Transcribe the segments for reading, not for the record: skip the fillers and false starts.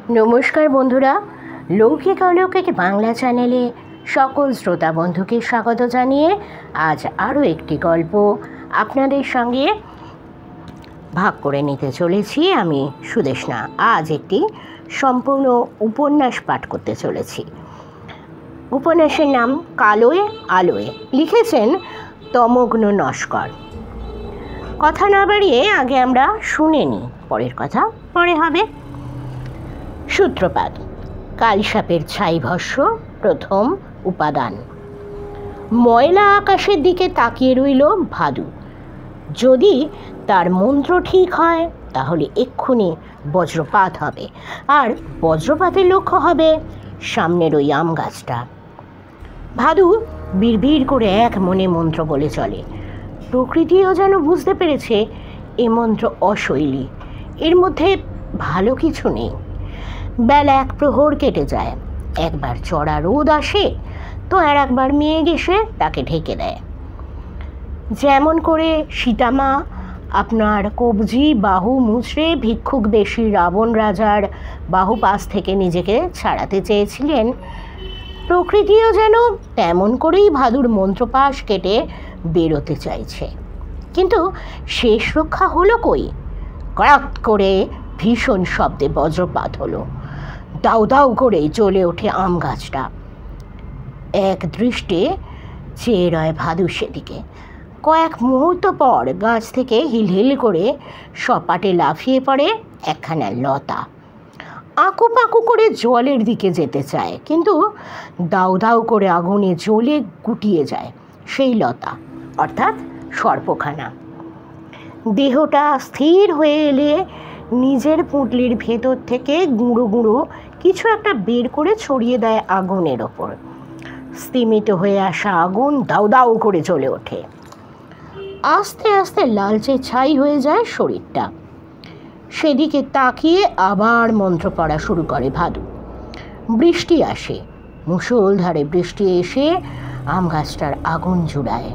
নমস্কার বন্ধুরা, লৌকিক অলৌকিক বাংলা চ্যানেলে সকল শ্রোতা বন্ধুকে স্বাগত জানিয়ে আজ আরও একটি গল্প আপনাদের সঙ্গে ভাগ করে নিতে চলেছি। আমি সুদেষ্ণা। আজ একটি সম্পূর্ণ উপন্যাস পাঠ করতে চলেছি। উপন্যাসের নাম কালোয় আলোয়, লিখেছেন তমগ্ন নস্কর। কথা না বাড়িয়ে আগে আমরা শুনে নিই, পরের কথা পরে হবে। সূত্রপাত। কালসাপের ছাই ভস্য প্রথম উপাদান। ময়লা আকাশের দিকে তাকিয়ে রইল ভাদু। যদি তার মন্ত্র ঠিক হয় তাহলে এক্ষুনি বজ্রপাত হবে, আর বজ্রপাতের লক্ষ্য হবে সামনের ওই আম গাছটা। ভাদু বিড়বিড় করে এক মনে মন্ত্র বলে চলে। প্রকৃতিও যেন বুঝতে পেরেছে এ মন্ত্র অশৈলী, এর মধ্যে ভালো কিছু নেই। বেলা এক প্রহর কেটে যায়, একবার চড়া রোদ আসে তো আর একবার মেঘ এসে তাকে ঢেকে দেয়। যেমন করে সীতামা আপনার কবজি বাহু মুচড়ে ভিক্ষুক বেশি রাবণ রাজার বাহু পাশ থেকে নিজেকে ছাড়াতে চেয়েছিলেন, প্রকৃতিও যেন তেমন করেই ভাদুর মন্ত্রপাশ কেটে বেরোতে চাইছে। কিন্তু শেষ রক্ষা হলো কই? কড়াক করে ভীষণ শব্দে বজ্রপাত হলো। দাউ দাউ করে জ্বলে ওঠে আম গাছটা। এক দৃষ্টে চেয়ে রয় ভাদু সেদিকে। কয়েক মুহূর্ত পর গাছ থেকে হিলহিল করে সপাটে লাফিয়ে পড়ে একখানা লতা। আঁকু পাঁকু করে জলের দিকে যেতে চায়, কিন্তু দাউ দাউ করে আগুনে জ্বলে গুটিয়ে যায় সেই লতা, অর্থাৎ সর্পখানা। দেহটা স্থির হয়ে এলে নিজের পুঁটলির ভেতর থেকে গুঁড়ো গুঁড়ো কিছু একটা বের করে ছড়িয়ে দেয় আগুনের ওপর। স্তিমিত হয়ে আসা আগুন দাউ দাউ করে জ্বলে ওঠে। আস্তে আস্তে লালচে ছাই হয়ে যায় শরীরটা। সেদিকে তাকিয়ে আবার মন্ত্র পড়া শুরু করে ভাদু। বৃষ্টি আসে, মুষলধারে বৃষ্টি এসে আম গাছটার আগুন জুড়ায়।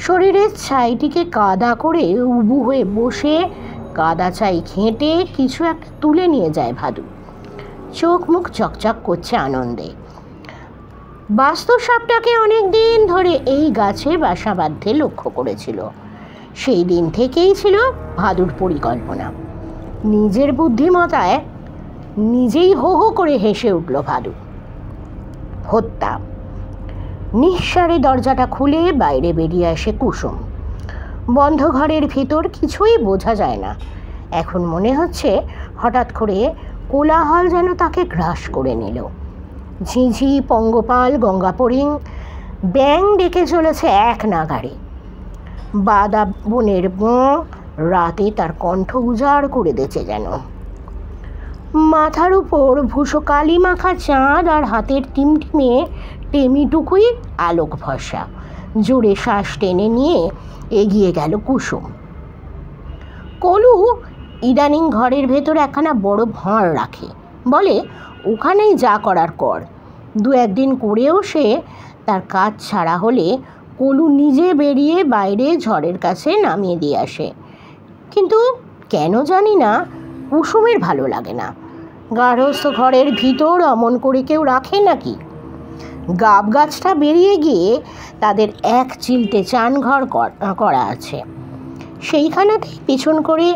শরীরের ছাইটিকে কাদা করে উবু হয়ে বসে কাদা ছাই ঘেঁটে কিছু একটা তুলে নিয়ে যায় ভাদু। চোখ মুখ চকচক করছে আনন্দে। বাস্তু সাপটাকে অনেক দিন ধরে এই গাছে বাসা বাঁধতে লক্ষ্য করেছিল। সেই দিন থেকেই ছিল ভাদুর পরিকল্পনা। নিজের বুদ্ধিমত্তায় নিজেই হো হো করে হেসে উঠল ভাদু। হত্যা। নিঃসারে দরজাটা খুলে বাইরে বেরিয়ে আসে কুসুম। বন্ধ ঘরের ভেতর কিছুই বোঝা যায় না। এখন মনে হচ্ছে হঠাৎ করে কোলাহল যেন তাকে গ্রাস করে নিল। ঝিঝি পঙ্গপাল গঙ্গাপরিং ব্যাং ডেকে চলেছে এক নাগাড়ে। বাদা বনের রাতে তার কণ্ঠ উজাড় করে দিয়েছে যেন। মাথার উপর ভূষো কালি মাখা চাঁদ আর হাতের টিমটিমে টেমিটুকুই আলোক ভরসা। জোরে শ্বাস টেনে নিয়ে এগিয়ে গেল কুসুম। কলু ইদানিং ঘরের ভেতর একখানা বড় ভাঁড় রাখে, বলে ওখানেই যা করার কর। দু একদিন করেও সে তার কাজ ছাড়া হলে কলু নিজে বেরিয়ে বাইরে ঝড়ের কাছে নামিয়ে দিয়ে আসে। কিন্তু কেন জানি না কুসুমের ভালো লাগে না। গার্হস্থ ঘরের ভিতর অমন করে কেউ রাখে নাকি? গাব গাছটা বেরিয়ে গিয়ে তাদের এক চিলতে চানঘর করা আছে, সেইখানেতেই পিছন করে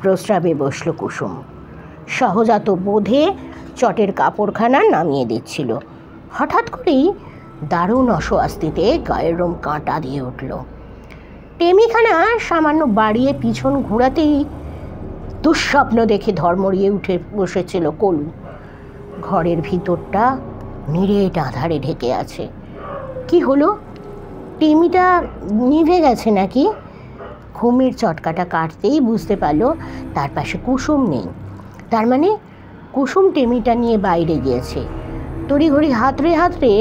প্রস্রাবে বসল কুসুম। সহজাত বোধে চটের কাপড়খানা নামিয়ে দিচ্ছিল। হঠাৎ করেই দারুণ অস্বস্তিতে গায়ের রোম কাঁটা দিয়ে উঠল। টেমিখানা সামান্য বাড়িয়ে পিছন ঘোরাতেই দুঃস্বপ্ন দেখে ধর্মড়িয়ে উঠে বসেছিল কলু। ঘরের ভিতরটা নিরেট আধারে ঢেকে আছে। কি হলো? টেমিটা নিভে গেছে নাকি? ঘুমের চটকাটা কাটতেই বুঝতে পারল তার পাশে কুসুম নেই। তার মানে কুসুম টেমিটা নিয়ে বাইরে গিয়েছে। তড়িঘড়ি হাতড়ে হাতড়ে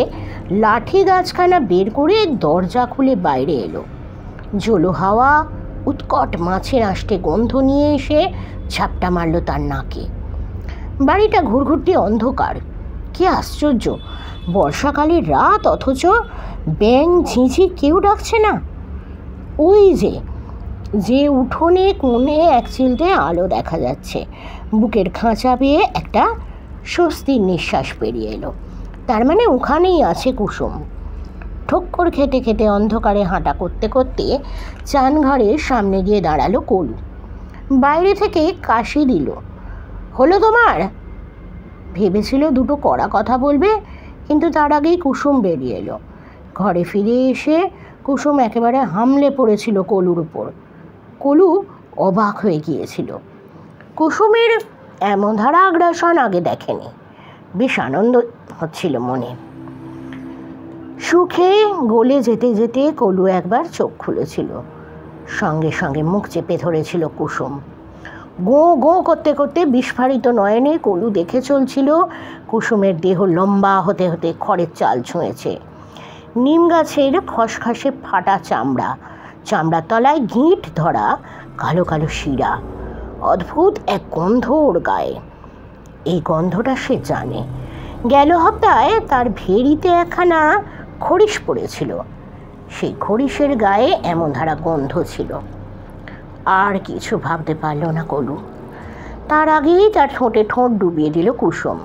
লাঠি গাছখানা বের করে দরজা খুলে বাইরে এলো। ঝোলো হাওয়া উৎকট মাছের আষ্টে গন্ধ নিয়ে এসে ঝাপটা মারল তার নাকে। বাড়িটা ঘুরঘুরটি অন্ধকার। কি আশ্চর্য, বর্ষাকালের রাত, অথচ ব্যাং ঝিঝি কেউ ডাকছে না। ওই যে যে উঠোনে কোণে এক চিলতে আলো দেখা যাচ্ছে। বুকের খাঁচা পেয়ে একটা স্বস্তির নিঃশ্বাস বেরিয়ে এলো। তার মানে ওখানেই আছে কুসুম। ঠক্কর খেতে খেতে অন্ধকারে হাঁটা করতে করতে চানঘরের সামনে গিয়ে দাঁড়ালো কলু। বাইরে থেকে কাশি দিল। হলো তোমার? ভেবেছিল দুটো কড়া কথা বলবে, কিন্তু তার আগেই কুসুম বেরিয়ে এলো। ঘরে ফিরে এসে কুসুম একেবারে হামলে পড়েছিল কলুর উপর। কলু অবাক হয়ে গিয়েছিল। কুসুমের এমন ধারা আগ্রাসন আগে দেখেনি। বেশ আনন্দ হচ্ছিল মনে। সুখে গলে যেতে যেতে কলু একবার চোখ খুলেছিল। সঙ্গে সঙ্গে মুখ চেপে ধরেছিল কুসুম। গো গো করতে করতে বিস্ফারিত নয়নে কলু দেখে চলছিল কুসুমের দেহ লম্বা হতে হতে খড়ের চাল ছুঁয়েছে। নিম গাছের খসখসে ফাটা চামড়া, চামড়ার তলায় গিঁট ধরা কালো কালো শিরা। অদ্ভুত এক গন্ধ ওর গায়ে। এই গন্ধটা সে জানে। গেল হপ্তায় তার ভেড়িতে একখানা খড়িশ পড়েছিল। সেই খড়িশের গায়ে এমন ধারা গন্ধ ছিল। আর কিছু ভাবতে পারল না কলু। তার আগেই তার ঠোঁটে ঠোঁট ডুবিয়ে দিল কুসুম।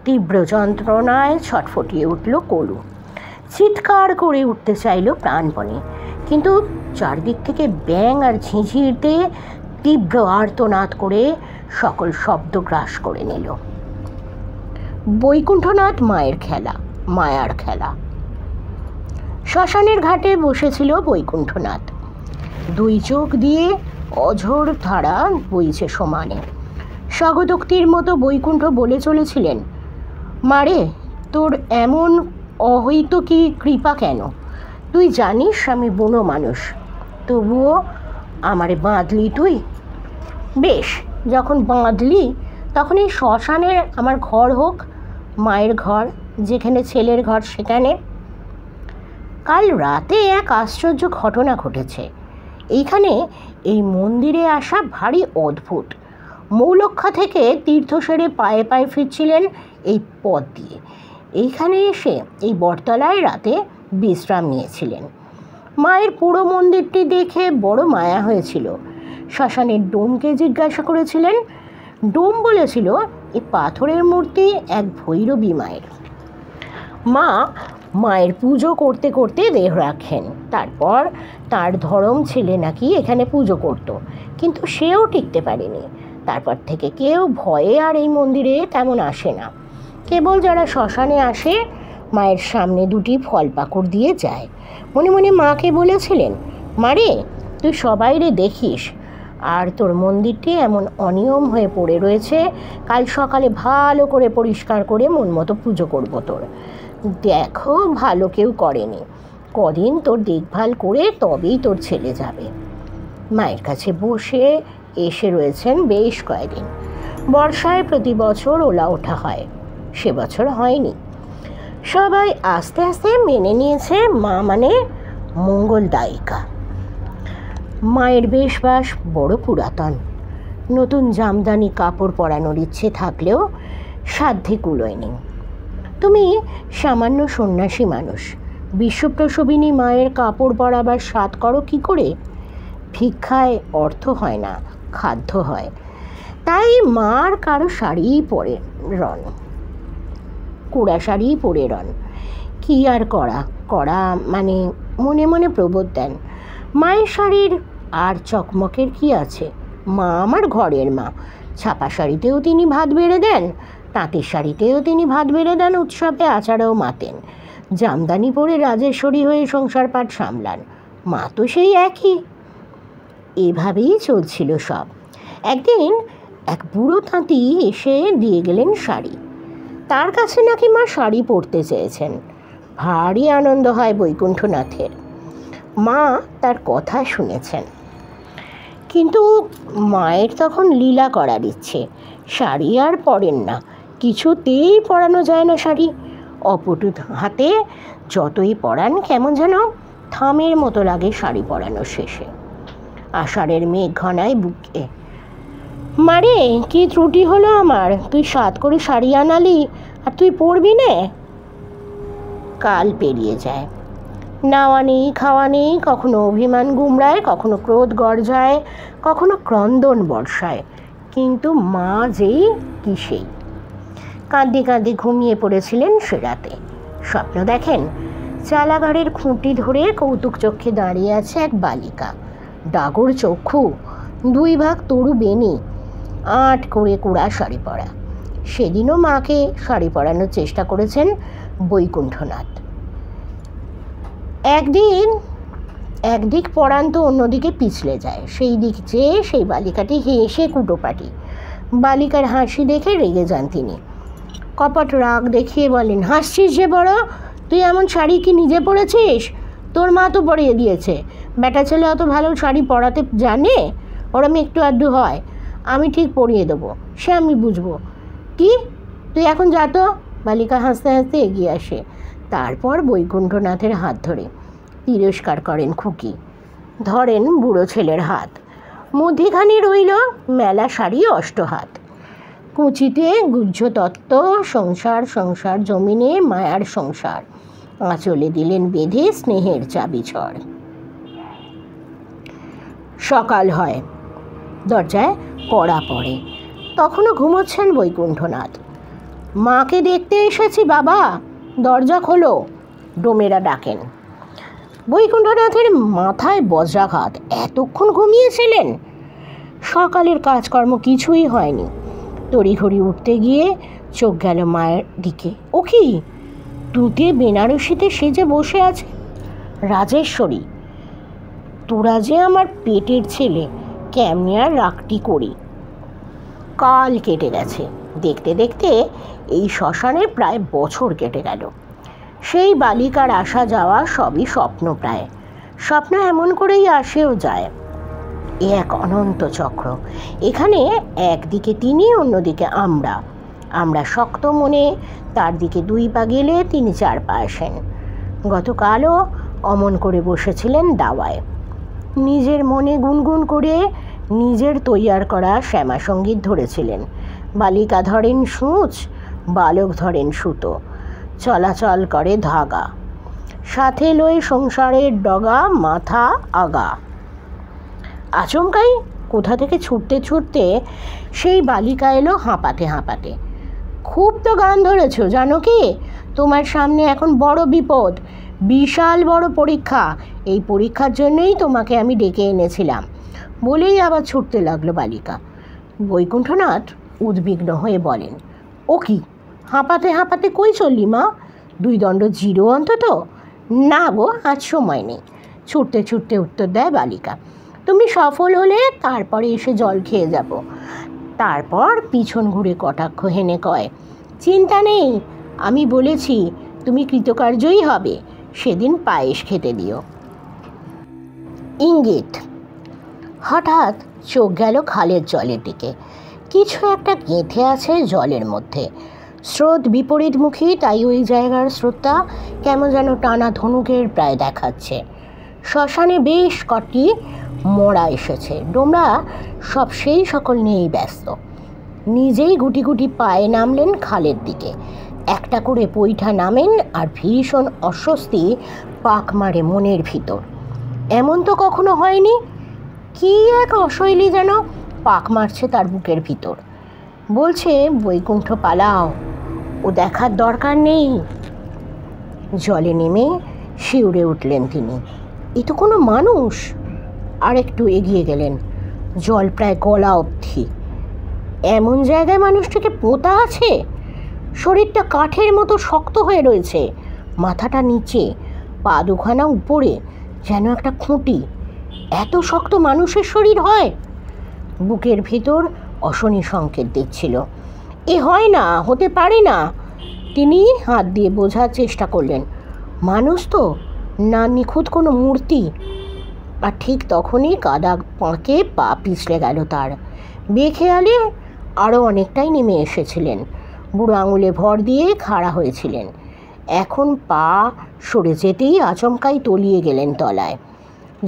তীব্র যন্ত্রণায় ছটফটিয়ে উঠল কলু। চিৎকার করে উঠতে চাইল প্রাণপণে, কিন্তু চারদিক থেকে ব্যাঙ আর ঝিঁঝিরতে তীব্র আর্তনাদ করে সকল শব্দ গ্রাস করে নিল। বৈকুণ্ঠনাথ মায়ের খেলা, মায়ার খেলা। শ্মশানের ঘাটে বসেছিল বৈকুণ্ঠনাথ। দুই চোখ দিয়ে অঝোর ধারা বইছে সমানে। স্বগতোক্তির মতো বৈকুণ্ঠ বলে চলেছিলেন, মারে তোর এমন অহৈতুকী কৃপা কেন? তুই জানিস আমি বুনো মানুষ, তবুও আমারে বাঁধলি তুই। বেশ, যখন বাঁধলি তখন এই শ্মশানে আমার ঘর হোক, মায়ের ঘর, যেখানে ছেলের ঘর সেখানে। কাল রাতে এক আশ্চর্য ঘটনা ঘটেছে। এইখানে এই মন্দিরে আসা ভারী অদ্ভুত। মৌলক্ষা থেকে তীর্থ সেরে পায়ে পায়ে ফিরছিলেন এই পথ দিয়ে। এইখানে এসে এই বটতলায় রাতে বিশ্রাম নিয়েছিলেন। মায়ের পুরো মন্দিরটি দেখে বড় মায়া হয়েছিল। শ্মশানের ডোমকে জিজ্ঞাসা করেছিলেন। ডোম বলেছিল এই পাথরের মূর্তি এক ভৈরবী মায়ের। মা মায়ের পুজো করতে করতে দেহ রাখেন। তারপর তার ধরম ছেলে নাকি এখানে পুজো করত, কিন্তু সেও টিকতে পারেনি। তারপর থেকে কেউ ভয়ে আর এই মন্দিরে তেমন আসে না। কেবল যারা শ্মশানে আসে মায়ের সামনে দুটি ফল পাকড় দিয়ে যায়। মনে মনে মাকে বলেছিলেন, মারে তুই সবাইরে দেখিস, আর তোর মন্দিরটি এমন অনিয়ম হয়ে পড়ে রয়েছে, কাল সকালে ভালো করে পরিষ্কার করে মন মতো পুজো করবো তোর। দেখো ভালো কেউ করেনি, কদিন তোর দেখভাল করে তবেই তোর ছেলে যাবে। মায়ের কাছে বসে এসে রয়েছেন বেশ কয়েকদিন। বর্ষায় প্রতি বছর ওলা ওঠা হয়, সে বছর হয়নি। সবাই আস্তে আস্তে মেনে নিয়েছে মা মানে মঙ্গলদায়িকা। মায়ের বেশবাস বড় পুরাতন। নতুন জামদানি কাপড় পরানোর ইচ্ছে থাকলেও সাধ্যে কুলোয়নি। তুমি সামান্য সন্ন্যাসী মানুষ, বিশ্বপ্রসবিনী মায়ের কাপড় পরাবার স্বাদ করো কী করে? ভিক্ষায় অর্থ হয় না, খাদ্য হয়। তাই মার কারো শাড়িই পরে রন, কুড়া শাড়িই পরে রন। কী আর করা মানে মনে মনে প্রবোধ দেন, মায়ের শাড়ির আর চকমকের কি আছে? মা আমার ঘরের মা। ছাপা শাড়িতেও তিনি ভাত বেড়ে দেন, তাঁতের শাড়িতেও তিনি ভাত বেড়ে দেন, উৎসবে আচারেও মাতেন। জামদানি পরে রাজেশ্বরী হয়ে সংসার পাট সামলান। মা তো সেই একই। এভাবেই চলছিল সব। একদিন এক বুড়ো তাঁতি এসে দিয়ে গেলেন শাড়ি। তার কাছে নাকি মা শাড়ি পরতে চেয়েছেন। ভারী আনন্দ হয় বৈকুণ্ঠনাথের। মা তার কথা শুনেছেন, কিন্তু মায়ের তখন লীলা করার ইচ্ছে। শাড়ি আর পরেন না, কিছুতেই পরানো যায় না শাড়ি। অপটু হাতে যতই পরান কেমন যেন থামের মতো লাগে শাড়ি পরানোর শেষে। আষাঢ়ের মেঘ ঘনায় বুকে। মারে কি ত্রুটি হলো আমার? তুই সাত করে শাড়ি আনালি আর তুই পরবি নে। কাল পেরিয়ে যায়, নাওয়া নেই, খাওয়া নেই, কখনো অভিমান গুমরায়, কখনো ক্রোধ গর্জায়, কখনো ক্রন্দন বর্ষায়, কিন্তু মা যেই কি সেই। কাঁদতে কাঁদতে ঘুমিয়ে পড়েছিলেন সে রাতে। স্বপ্ন দেখেন চালাঘরের খুঁটি ধরে কৌতুক চক্ষে দাঁড়িয়ে আছে এক বালিকা, ডাগর চক্ষু, 2 ভাগ তরু বেনি, আট করে কুড়া শাড়ি পরা। সেদিনও মাকে শাড়ি পরানোর চেষ্টা করেছেন বৈকুণ্ঠনাথ। একদিক পরান তো অন্যদিকে পিছলে যায়, সেই দিক চেয়ে সেই বালিকাটি হেসে কুটোপাটি। বালিকার হাসি দেখে রেগে যান তিনি, কপট রাগ দেখিয়ে বলেন, হাসছিস যে বড়, তুই এমন শাড়ি কি নিজে পরেছিস? তোর মা তো পরিয়ে দিয়েছে। বেটা ছেলে অত ভালো শাড়ি পরাতে জানে? ওরম একটু আধটু হয়, আমি ঠিক পরিয়ে দেবো, সে আমি বুঝবো। কি, তুই এখন যা তো। বালিকা হাসতে হাসতে এগিয়ে আসে, তারপর বৈকুণ্ঠনাথের হাত ধরে তিরস্কার করেন খুকি, ধরেন বুড়ো ছেলের হাত। মধ্যিখানে রইল মেলা শাড়ি 8 হাত। কুচিতে গুহ্য তত্ত্ব, সংসার সংসার জমিনে মায়ার সংসার, আঁচলে দিলেন বেঁধে স্নেহের চাবিছড়। সকাল হয়, দরজায় কড়া পড়ে, তখনও ঘুমোচ্ছেন বৈকুণ্ঠনাথ। মাকে দেখতে এসেছি বাবা, দরজা খোলো, ডোমেরা ডাকেন। বৈকুণ্ঠনাথের মাথায় বজ্রাঘাত, এতক্ষণ ঘুমিয়েছিলেন? সকালের কাজকর্ম কিছুই হয়নি। তড়িঘড়ি উঠতে গিয়ে চোখ গেল মায়ের দিকে। ও কি, তুতে বেনারসিতে সেজে বসে আছে রাজেশ্বরী। তোরা যে আমার পেটের ছেলে, কেমনি আর রাগটি করি। কাল কেটে গেছে, দেখতে দেখতে এই শ্মশানের প্রায় বছর কেটে গেল। সেই বালিকার আসা যাওয়া সবই স্বপ্ন প্রায়। স্বপ্ন এমন করেই আসেও যায়, এ এক অনন্ত চক্র। এখানে একদিকে তিনি, অন্যদিকে আমরা শক্ত মনে তার দিকে 2 পা গেলে তিনি 4 পা আসেন। গতকালও অমন করে বসেছিলেন দাওয়ায়, নিজের মনে গুনগুন করে নিজের তৈয়ার করা শ্যামা সঙ্গীত ধরেছিলেন। বালিকা ধরেন সূচ, বালক ধরেন সুতো, চলাচল করে ধাগা, সাথে লই সংসারের ডগা, মাথা আগা। আচমকাই কোথা থেকে ছুটতে ছুটতে সেই বালিকা এলো হাঁপাতে হাঁপাতে। খুব তো গান ধরেছ জানো কি, তোমার সামনে এখন বড় বিপদ, বিশাল বড় পরীক্ষা। এই পরীক্ষার জন্যই তোমাকে আমি ডেকে এনেছিলাম, বলেই আবার ছুটতে লাগলো বালিকা। বৈকুণ্ঠনাথ উদ্বিগ্ন হয়ে বলেন, ও কি, হাঁপাতে হাঁপাতে কই চললি মা? 2 দণ্ড জিরো অন্তত। না গো, আজ সময় নেই, ছুটতে ছুটতে উত্তর দেয় বালিকা। তুমি সফল হলে তারপরে এসে জল খেয়ে যাব। তারপর পিছন ঘুরে কটাক্ষ হেনে কয়, চিন্তা নেই, আমি বলেছি তুমি কৃতকার্যই হবে, সেদিন পায়েস খেতে দিও। ইঙ্গিত। হঠাৎ চোখ গেল খালের জলের দিকে, কিছু একটা গেঁথে আছে জলের মধ্যে। স্রোত বিপরীতমুখী, তাই ওই জায়গার স্রোতটা কেমন যেন টানা ধনুকের প্রায় দেখাচ্ছে। শ্মশানে বেশ কটি মরা এসেছে, ডোমরা সব সেই সকল নিয়েই ব্যস্ত। নিজেই গুটি গুটি পায়ে নামলেন খালের দিকে। একটা করে পৈঠা নামেন, আর ভীষণ অস্বস্তি পাক মারে মনের ভিতর। এমন তো কখনো হয়নি, কি এক অশৈলী যেন পাক মারছে তার বুকের ভিতর। বলছে, বৈকুণ্ঠ পালাও, ও দেখার দরকার নেই। জলে নেমে শিউরে উঠলেন তিনি, এ তো কোনো মানুষ। আর একটু এগিয়ে গেলেন, জল প্রায় গলা অবধি। এমন জায়গায় মানুষটাকে পোঁতা আছে, শরীরটা কাঠের মতো শক্ত হয়ে রয়েছে, মাথাটা নিচে, পা দুখানা উপরে, যেন একটা খুঁটি। এত শক্ত মানুষের শরীর হয়? বুকের ভিতর অশনি সংকেত দিচ্ছিল, এ হয় না, হতে পারে না। তিনি হাত দিয়ে বোঝার চেষ্টা করলেন, মানুষ তো না, নিখুঁত কোনো মূর্তি। আর ঠিক তখনই কাদা পাঁকে পা পিছলে গেল তার। বেখেয়ালে আরও অনেকটাই নেমে এসেছিলেন, বুড়ো আঙুলে ভর দিয়ে খাড়া হয়েছিলেন। এখন পা সরে যেতেই আচমকাই তলিয়ে গেলেন তলায়।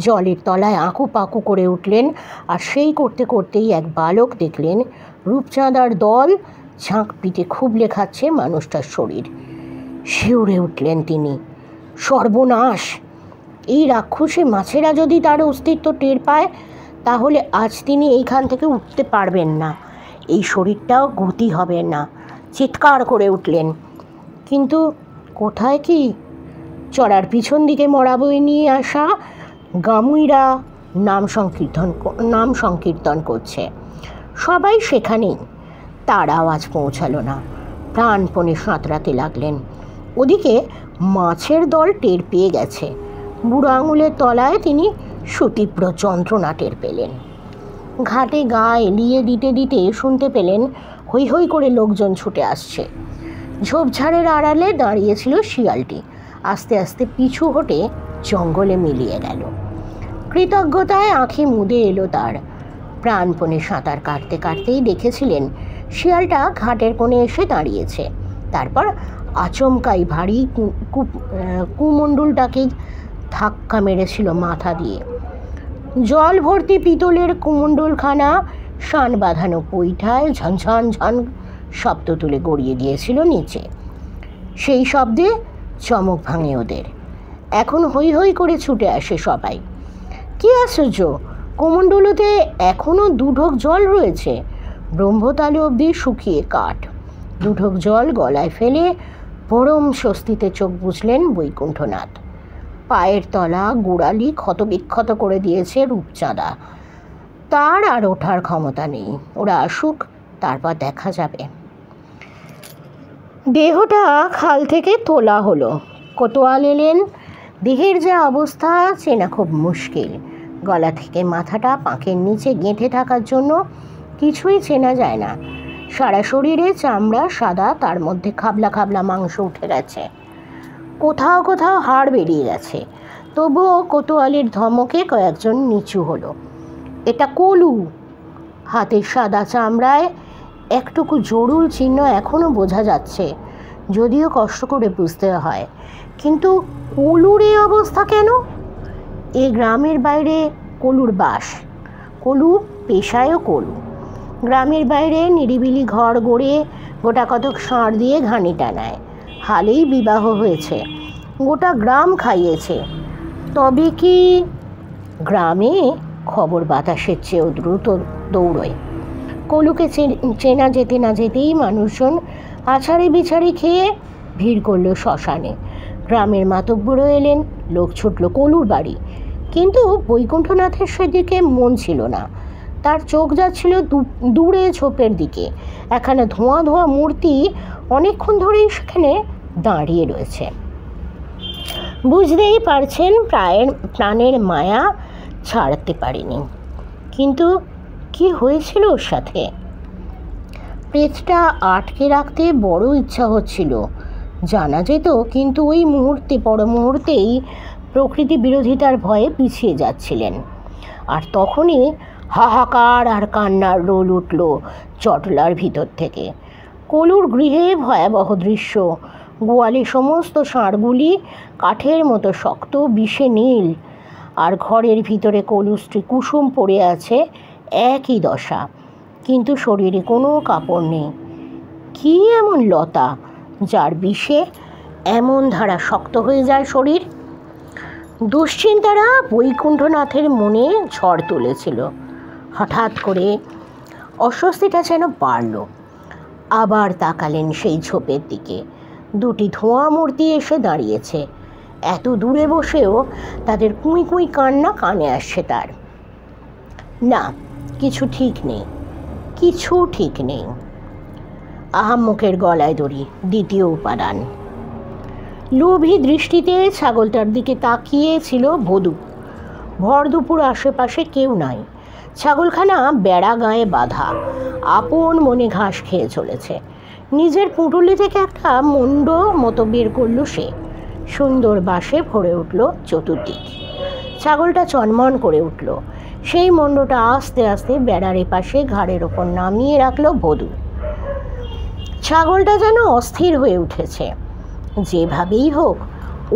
জলের তলায় আঁকু পাকু করে উঠলেন, আর সেই করতে করতেই এক বালক দেখলেন রূপচাঁদার দল ঝাঁক পিটে খুবলে খাচ্ছে মানুষটার শরীর। শিউরে উঠলেন তিনি, সর্বনাশ! এই রাক্ষসী মাছেরা যদি তার অস্তিত্ব টের পায় তাহলে আজ তিনি এইখান থেকে উঠতে পারবেন না, এই শরীরটাও গতি হবে না। চিৎকার করে উঠলেন। কিন্তু কোথায় কি? চড়ার পিছন দিকে মরা বই নিয়ে আসা গামুইরা নাম সংকীর্তন করছে। সবাই সেখানেই। তার আওয়াজ পৌঁছালো না। প্রাণপণে সাঁতরাতে লাগলেন। ওদিকে মাছের দল টের পেয়ে গেছে। বুড়ো আঙুলের তলায় তিনি সুতীব্র যন্ত্রণা টের পেলেন। ঘাটে গা এলিয়ে দিতে দিতে শুনতে পেলেন হৈ হৈ করে লোকজন ছুটে আসছে। ঝোপঝাড়ের আড়ালে দাঁড়িয়েছিল শিয়ালটি। আস্তে আস্তে পিছু হটে জঙ্গলে মিলিয়ে গেল। কৃতজ্ঞতায় আঁখি মুদে এলো তার। প্রাণপণে সাঁতার কাটতে কাটতেই দেখেছিলেন শিয়ালটা ঘাটের কোণে এসে দাঁড়িয়েছে। তারপর আচমকাই ভারী কুমণ্ডলটাকে ধাক্কা মেরেছিল মাথা দিয়ে। জল ভর্তি পিতলের কুমণ্ডলখানা শান বাঁধানো পৈঠায় ঝনঝন ঝন শব্দ তুলে গড়িয়ে দিয়েছিল নিচে। সেই শব্দে চমক ভাঙে ওদের। এখন হৈ হৈ করে ছুটে আসে সবাই। কি আশ্চর্য, কুমণ্ডলতে এখনও 2 ঢোক জল রয়েছে। ব্রহ্মতালে অবধি শুকিয়ে কাঠ। 2 ঢোক জল গলায় ফেলে পরম স্বস্তিতে চোখ বুঝলেন বৈকুণ্ঠনাথ। পায়ের তলা গোড়ালি ক্ষতবিক্ষত করে দিয়েছে রূপচাঁদা। তার আর ওঠার ক্ষমতা নেই। ওরা আসুক, তারপর দেখা যাবে। দেহটা খাল থেকে তোলা হলো। কোতোয়াল এলেন। দেহের যা অবস্থা চেনা খুব মুশকিল। গলা থেকে মাথাটা পাঁকের নিচে গেঁথে থাকার জন্য কিছুই চেনা যায় না। সারা শরীরে চামড়া সাদা, তার মধ্যে খাবলা খাবলা মাংস উঠে গেছে। কোথাও কোথাও হাড় বেরিয়ে গেছে। তবুও কোতোয়ালের ধমকে কয়েকজন নিচু হলো। এটা কলু। হাতের সাদা চামড়ায় একটুকু জরুল চিহ্ন এখনও বোঝা যাচ্ছে, যদিও কষ্ট করে বুঝতে হয়। কিন্তু কলুর এই অবস্থা কেন? এ গ্রামের বাইরে কলুর বাস। কলু পেশায়ও কলু। গ্রামের বাইরে নিরিবিলি ঘর গড়ে গোটা কতক ষাঁড় দিয়ে ঘানি টানায়। হালেই বিবাহ হয়েছে, গোটা গ্রাম খাইয়েছে। তবে কি গ্রামে খবর বাতাসের চেয়েও দ্রুত দৌড়য়। কলুকে চেনা যেতে না যেতেই মানুষজন আছাড়ি বিছাড়ি খেয়ে ভিড় করল শ্মশানে। গ্রামের মাতব্বরও এলেন। লোক ছুটল কলুর বাড়ি। কিন্তু বৈকুণ্ঠনাথের সেদিকে মন ছিল না। তার চোখ যাচ্ছিল দূরে ঝোপের দিকে। এখানে ধোঁয়া ধোঁয়া মূর্তি অনেকক্ষণ ধরেই সেখানে দাঁড়িয়ে রয়েছে। বুঝতেই পারছেন প্রাণের মায়া ছাড়তে পারেনি। কিন্তু কি হয়েছিল ওর সাথে? পেটটা আটকে রাখতে বড় ইচ্ছা হচ্ছিল, জানা যেত। কিন্তু ওই পর মুহূর্তেই প্রকৃতি বিরোধিতার ভয়ে পিছিয়ে যাচ্ছিলেন। আর তখনই হাহাকার আর কান্নার রোল উঠল চটলার ভিতর থেকে। কলুর গৃহে ভয়াবহ দৃশ্য। গোয়ালে সমস্ত ষাঁড়গুলি কাঠের মতো শক্ত, বিষে নীল। আর ঘরের ভিতরে কলু স্ত্রী কুসুম পড়ে আছে, একই দশা। কিন্তু শরীরে কোনো কাপড় নেই। কি এমন লতা যার বিষে এমন ধারা শক্ত হয়ে যায় শরীর? দুশ্চিন্তারা বৈকুণ্ঠনাথের মনে ঝড় তুলেছিল। হঠাৎ করে অস্বস্তিটা যেন বাড়ল। আবার তাকালেন সেই ঝোপের দিকে। 2টি ধোঁয়া মূর্তি এসে দাঁড়িয়েছে। এত দূরে বসেও তাদের কুঁই কুঁই কান্না কানে আসছে তার। না, কিছু ঠিক নেই, কিছু ঠিক নেই। আহাম্মকের গলায় দড়ি, 2য় উপাদান। লোভী দৃষ্টিতে ছাগলটার দিকে তাকিয়েছিল ভদু। ভর দুপুর, আশেপাশে কেউ নাই। ছাগলখানা বেড়া গায়ে বাঁধা, আপন মনে ঘাস খেয়ে চলেছে। নিজের পুঁটুলি থেকে একটা মুন্ড মতো বের করল সে। সুন্দর বাসে ভরে উঠল চতুর্দিক। ছাগলটা চনমন করে উঠল। সেই মুন্ডটা আস্তে আস্তে বেড়ার এপাশে ঘাড়ের ওপর নামিয়ে রাখল ভদু। ছাগলটা যেন অস্থির হয়ে উঠেছে। যেভাবেই হোক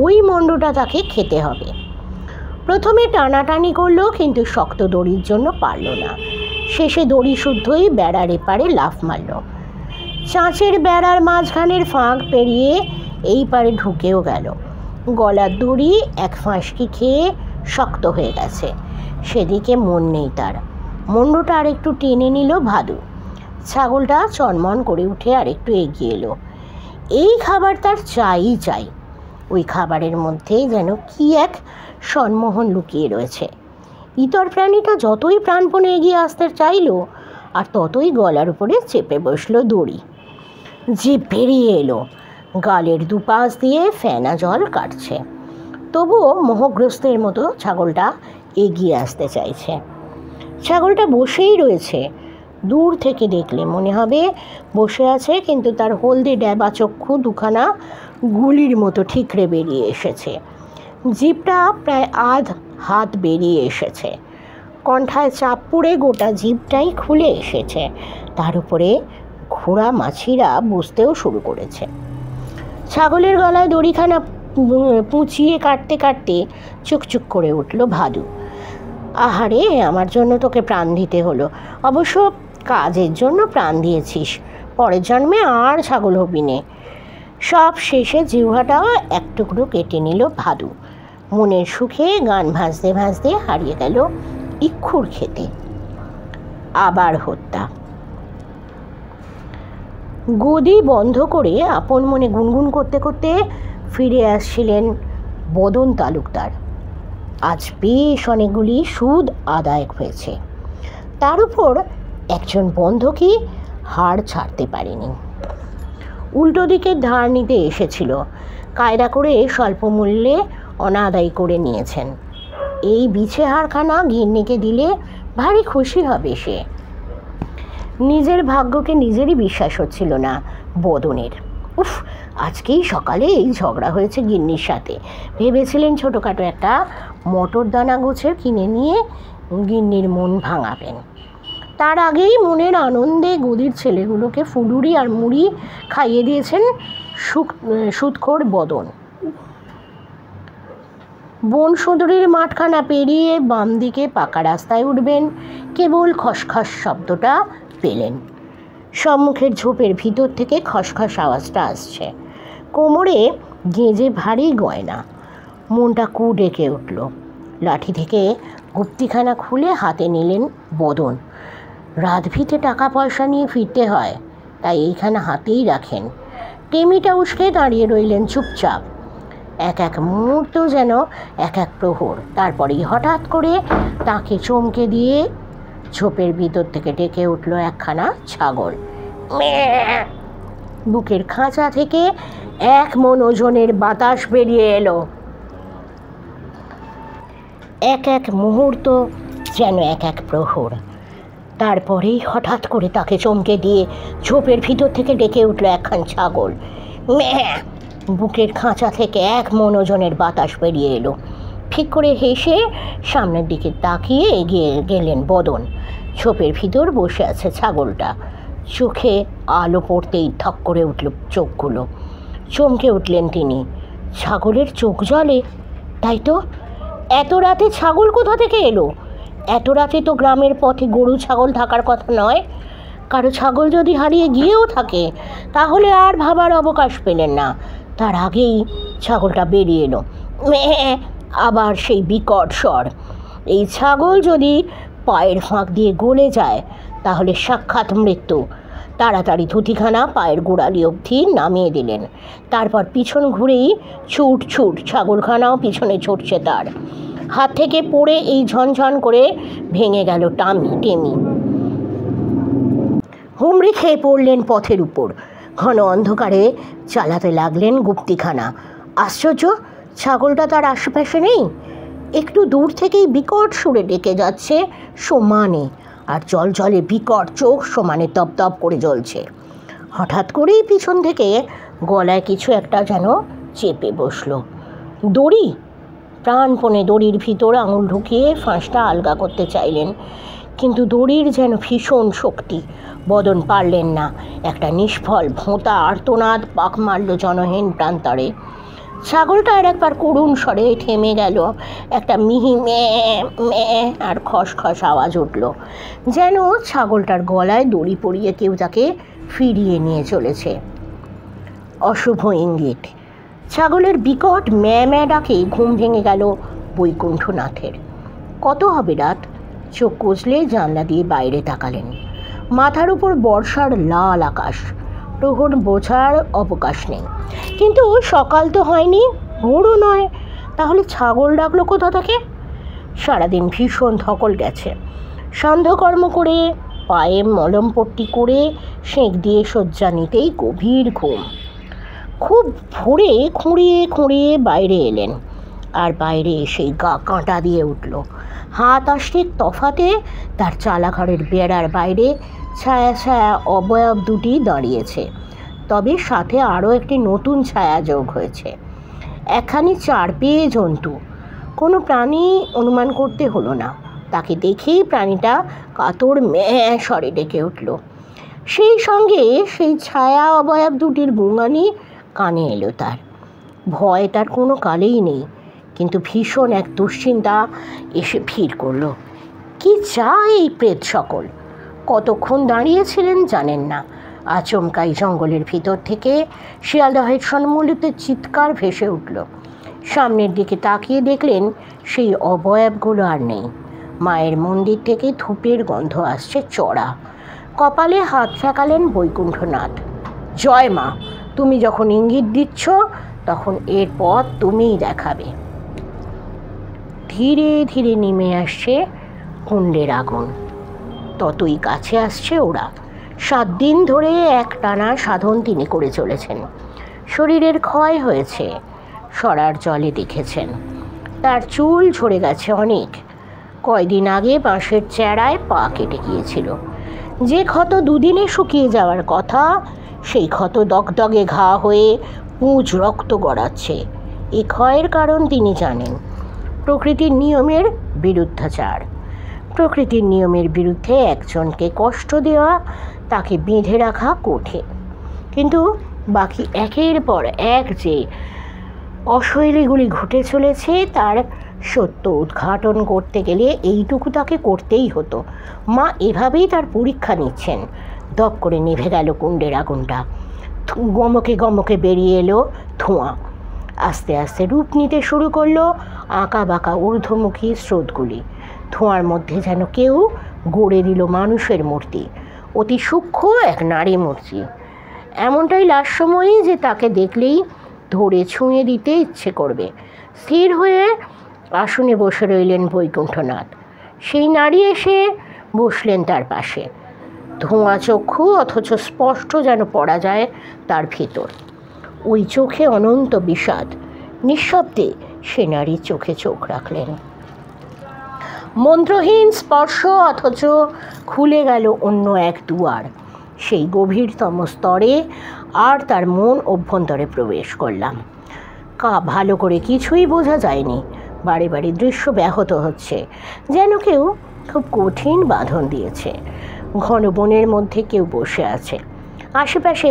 ওই মুন্ডটা তাকে খেতে হবে। প্রথমে টানাটানি করলো, কিন্তু শক্ত দড়ির জন্য পারল না। শেষে দড়ি শুদ্ধই বেড়ার এপারে লাফ মারল। চাঁচের বেড়ার মাঝখানের ফাঁক পেরিয়ে এই পারে ঢুকেও গেল। গলার দড়ি এক ফাঁসকি খেয়ে শক্ত হয়ে গেছে, সেদিকে মন নেই তার। মুন্ডুটা আরেকটু টেনে নিল ভাদু। ছাগলটা চনমন করে উঠে আরেকটু এগিয়ে এলো। এই খাবার তার চাই চাই। ওই খাবারের মধ্যেই যেন কি এক সম্মোহন লুকিয়ে রয়েছে। ইতর প্রাণীটা যতই প্রাণপণে এগিয়ে আসতে চাইল, আর ততই গলার উপরে চেপে বসলো দড়ি। জিভ বেরিয়ে এলো, গালের দুপাশ দিয়ে ফেনা জল কাটছে। তবুও মোহগ্রস্তের মতো ছাগলটা এগিয়ে আসতে চাইছে। ছাগলটা বসেই রয়েছে। দূর থেকে দেখলে মনে হবে বসে আছে, কিন্তু তার হলদে ড্যাবা চক্ষু দুখানা গুলির মতো ঠিকরে বেরিয়ে এসেছে। জিভটা প্রায় আধ হাত বেরিয়ে এসেছে। কণ্ঠায় চাপ পড়ে গোটা জিভটাই খুলে এসেছে। তার উপরে ঘোড়া মাছিরা বুঝতেও শুরু করেছে। ছাগলের গলায় দড়িখানা পুঁচিয়ে কাটতে কাটতে চুকচুক করে উঠল ভাদু। আহারে, আমার জন্য তোকে প্রাণ দিতে হলো। অবশ্য কাজের জন্য প্রাণ দিয়েছিস, পরের জন্মে আর ছাগল হবি নে। সব শেষে জিহ্বাটাও এক টুকরো কেটে নিল ভাদু। মনের সুখে গান ভাজতে ভাজতে হারিয়ে গেল ইক্ষুর খেতে। আবার হত্যা। গদি বন্ধ করে আপন মনে গুনগুন করতে করতে ফিরে আসছিলেন বদন তালুকদার। আজ বেশ অনেকগুলি সুদ আদায় হয়েছে। তার উপর একজন বন্ধকি হাড় ছাড়তে পারেনি। উল্টো দিকে ধার নিতে এসেছিল, কায়দা করে স্বল্প মূল্যে অনাদায়ী করে নিয়েছেন। এই বিছে হাড়খানা গিন্নিকে দিলে ভারী খুশি হবে সে। নিজের ভাগ্যকে নিজেরই বিশ্বাস হচ্ছিল না বদনের। উফ, আজকেই সকালে এই ঝগড়া হয়েছে গিন্নির সাথে। ভেবেছিলেন ছোটোখাটো একটা মটর দানা গোছের কিনে নিয়ে গিন্নির মন ভাঙাবেন। তার আগেই মনের আনন্দে গদির ছেলেগুলোকে ফুলুরি আর মুড়ি খাইয়ে দিয়েছেন সুদখোর বদন। বন সুন্দরীর মাঠখানা পেরিয়ে বাম দিকে পাকা রাস্তায় উঠবেন, কেবল খসখস শব্দটা পেলেন। সম্মুখের ঝোপের ভিতর থেকে খসখস আওয়াজটা আসছে। কোমরে গেঁজে ভারী গয়না। মনটা কু ডেকে উঠল। লাঠি থেকে গুপ্তিখানা খুলে হাতে নিলেন বদন। রাত ভিতে টাকা পয়সা নিয়ে ফিরতে হয়, তাই এইখানে হাতেই রাখেন। টেমিটা উস্কে দাঁড়িয়ে রইলেন চুপচাপ। এক এক মুহূর্ত যেন এক এক প্রহর। তারপরেই হঠাৎ করে তাকে চমকে দিয়ে ঝোপের ভিতর থেকে ডেকে উঠল একখানা ছাগল। বুকের খাঁচা থেকে 1 মণ ওজনের বাতাস বেরিয়ে এলো। এক এক মুহূর্ত যেন এক এক প্রহর। তারপরেই হঠাৎ করে তাকে চমকে দিয়ে ঝোপের ভিতর থেকে ডেকে উঠল একখান ছাগল। বুকের খাঁচা থেকে 1 মণ ওজনের বাতাস বেরিয়ে এলো। ঠিক করে হেসে সামনের দিকে তাকিয়ে এগিয়ে গেলেন বদন। ঝোপের ভিতর বসে আছে ছাগলটা। চোখে আলো পড়তেই ধক করে উঠল চোখগুলো। চমকে উঠলেন তিনি। ছাগলের চোখ জ্বলে। তাই তো, এত রাতে ছাগল কোথা থেকে এলো? এত রাতে তো গ্রামের পথে গরু ছাগল থাকার কথা নয়। কারো ছাগল যদি হারিয়ে গিয়েও থাকে, তাহলে আর ভাবার অবকাশ পেলেন না। তার আগেই ছাগলটা বেরিয়ে এলো। আবার সেই বিকট স্বর। এই ছাগল যদি পায়ের ফাঁক দিয়ে গলে যায়, তাহলে সাক্ষাৎ মৃত্যু। তাড়াতাড়ি ধুতিখানা পায়ের গোড়ালি অবধি নামিয়ে দিলেন। তারপর পিছন ঘুরেই ছুট ছুট, ছাগলখানাও পিছনে ছুটছে তার। হাত থেকে পড়ে এই ঝনঝন করে ভেঙে গেল টেমি। হুমড়ি খেয়ে পড়লেন পথের উপর। ঘন অন্ধকারে চালাতে লাগলেন গুপ্তিখানা। আশ্চর্য, ছাগলটা তার আশেপাশে নেই। একটু দূর থেকেই বিকট সুরে ডেকে যাচ্ছে সমানে, আর জল জলে বিকট চোখ সমানে তপ করে জ্বলছে। হঠাৎ করেই পিছন থেকে গলায় কিছু একটা যেন চেপে বসলো। দড়ি। প্রাণপণে দড়ির ভিতর আঙুল ঢুকিয়ে ফাঁসটা আলগা করতে চাইলেন, কিন্তু দড়ির যেন ভীষণ শক্তি। বদন পারলেন না। একটা নিষ্ফল ভোঁতা আর্তনাদ পাক মারল জনহীন প্রান্তরে। ছাগলটা একবার করুণ স্বরে থেমে গেল। একটা মিহি মে আর খসখস আওয়াজ উঠল, যেন ছাগলটার গলায় দড়ি পরিয়ে কেউ তাকে ফিরিয়ে নিয়ে চলেছে। অশুভ ইঙ্গিত। ছাগলের বিকট ম্যাঁ ম্যাঁ ডাকে ঘুম ভেঙে গেল বৈকুণ্ঠনাথের। কত হবে রাত? চোখ কষলে জানলা দিয়ে বাইরে তাকালেন। মাথার উপর বর্ষার লাল আকাশ, প্রহর বোঝার অবকাশ নেই। কিন্তু সকাল তো হয়নি, ভোরও নয়, তাহলে ছাগল ডাকলো কোথা থেকে? সারাদিন ভীষণ ধকল গেছে। সান্ধ্যকর্ম করে পায়ে মলমপট্টি করে সেঁক দিয়ে শয্যা নিতেই গভীর ঘুম। খুব ভোরে খুঁড়িয়ে খুঁড়িয়ে বাইরে এলেন, আর বাইরে এসেই গা কাঁটা দিয়ে উঠল। হাত আসতে তফাতে তার চালাঘরের বেড়ার বাইরে ছায়া ছায়া অবয়ব দুটি দাঁড়িয়েছে, তবে সাথে আরও একটি নতুন ছায়া যোগ হয়েছে। একখানি চার পেয়ে জন্তু, কোনো প্রাণী অনুমান করতে হলো না। তাকে দেখেই প্রাণীটা কাতর ম্যাঁ স্বরে ডেকে উঠল। সেই সঙ্গে সেই ছায়া অবয়ব দুটির গুঙানি কানে এলো তার। ভয় তার কোনো কালেই নেই, কিন্তু ভীষণ এক দুশ্চিন্তা এসে ভিড় করল। কি চায় এই প্রেত সকল? কতক্ষণ দাঁড়িয়েছিলেন জানেন না। আচমকাই জঙ্গলের ভিতর থেকে শিয়ালদহের সম্মিলিত চিৎকার ভেসে উঠল। সামনের দিকে তাকিয়ে দেখলেন সেই অবয়বগুলো আর নেই। মায়ের মন্দির থেকে ধূপের গন্ধ আসছে চড়া। কপালে হাত ঠেকালেন বৈকুণ্ঠনাথ। জয় মা, তুমি যখন ইঙ্গিত দিচ্ছ তখন এর পথ তুমিই দেখাবে। ধীরে ধীরে নেমে আসছে কুণ্ডের আগুন, ততই কাছে আসছে ওরা। 7 দিন ধরে একটানা সাধন তিনি করে চলেছেন। শরীরের ক্ষয় হয়েছে, সরার জলে দেখেছেন। তার চুল ঝরে গেছে অনেক। কয়দিন আগে বাঁশের চ্যাড়ায় পা কেটে গিয়েছিল। যে ক্ষত 2 দিনে শুকিয়ে যাওয়ার কথা, সেই ক্ষত দগদগে ঘা হয়ে পুঁজ রক্ত গড়াচ্ছে। এ ক্ষয়ের কারণ তিনি জানেন, প্রকৃতির নিয়মের বিরুদ্ধাচার। প্রকৃতির নিয়মের বিরুদ্ধে একজনকে কষ্ট দেওয়া, তাকে বেঁধে রাখা কঠিন। কিন্তু বাকি একের পর এক যে অশৈলীগুলি ঘটে চলেছে, তার সত্য উদ্ঘাটন করতে গেলে এইটুকু তাকে করতেই হতো। মা এভাবেই তার পরীক্ষা নিচ্ছেন। দপ করে নিভে গেল কুণ্ডের আগুনটা। গমকে গমকে বেরিয়ে এলো ধোঁয়া। আস্তে আস্তে রূপ নিতে শুরু করলো আঁকা বাঁকা ঊর্ধ্বমুখী স্রোতগুলি। ধোঁয়ার মধ্যে যেন কেউ গড়ে দিল মানুষের মূর্তি, অতি সূক্ষ্ম এক নারী মূর্তি। এমনটাই লাস্যময়ী যে তাকে দেখলেই ধরে ছুঁয়ে দিতে ইচ্ছে করবে। স্থির হয়ে আসনে বসে রইলেন বৈকুণ্ঠনাথ। সেই নারী এসে বসলেন তার পাশে। ধোঁয়া চক্ষু, অথচ স্পষ্ট যেন পড়া যায় তার ভিতর। ওই চোখে অনন্ত বিষাদ। নিঃশব্দে সে নারীর চোখে চোখ রাখলেন। মন্ত্রহীন স্পর্শ, অথচ খুলে গেল অন্য এক দুয়ার। সেই গভীরতম স্তরে আর তার মন অভ্যন্তরে প্রবেশ করলাম। ভালো করে কিছুই বোঝা যায়নি। বারে বারে দৃশ্য ব্যাহত হচ্ছে, যেন কেউ খুব কঠিন বাঁধন দিয়েছে। ঘন বনের মধ্যে কেউ বসে আছে। আশেপাশে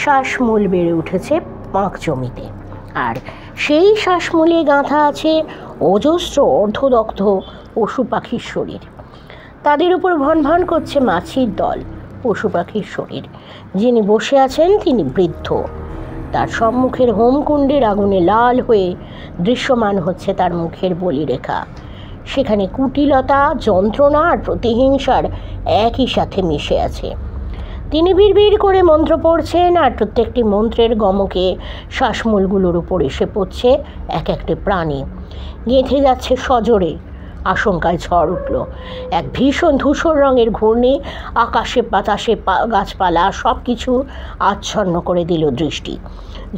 শ্বাসমূল বেড়ে উঠেছে পাঁক জমিতে, আর সেই শ্বাসমূলে গাঁথা আছে অজস্র অর্ধদগ্ধ পশু পাখির শরীর। তাদের উপর ভন ভন করছে মাছির দল। পশু পাখির শরীর। যিনি বসে আছেন তিনি বৃদ্ধ। তার সম্মুখের হোমকুণ্ডের আগুনে লাল হয়ে দৃশ্যমান হচ্ছে তার মুখের বলিরেখা। সেখানে কুটিলতা, যন্ত্রণা আর প্রতিহিংসার একই সাথে মিশে আছে। তিনি বিড়বিড় করে মন্ত্র পড়ছেন, আর প্রত্যেকটি মন্ত্রের গমকে শ্বাসমূলগুলোর উপর এসে পড়ছে এক একটি প্রাণী। গেঁথে যাচ্ছে সজোরে। আশঙ্কায় ঝড় উঠল। এক ভীষণ ধূসর রঙের ঘূর্ণি আকাশে বাতাসে গাছপালা সব কিছু আচ্ছন্ন করে দিল দৃষ্টি।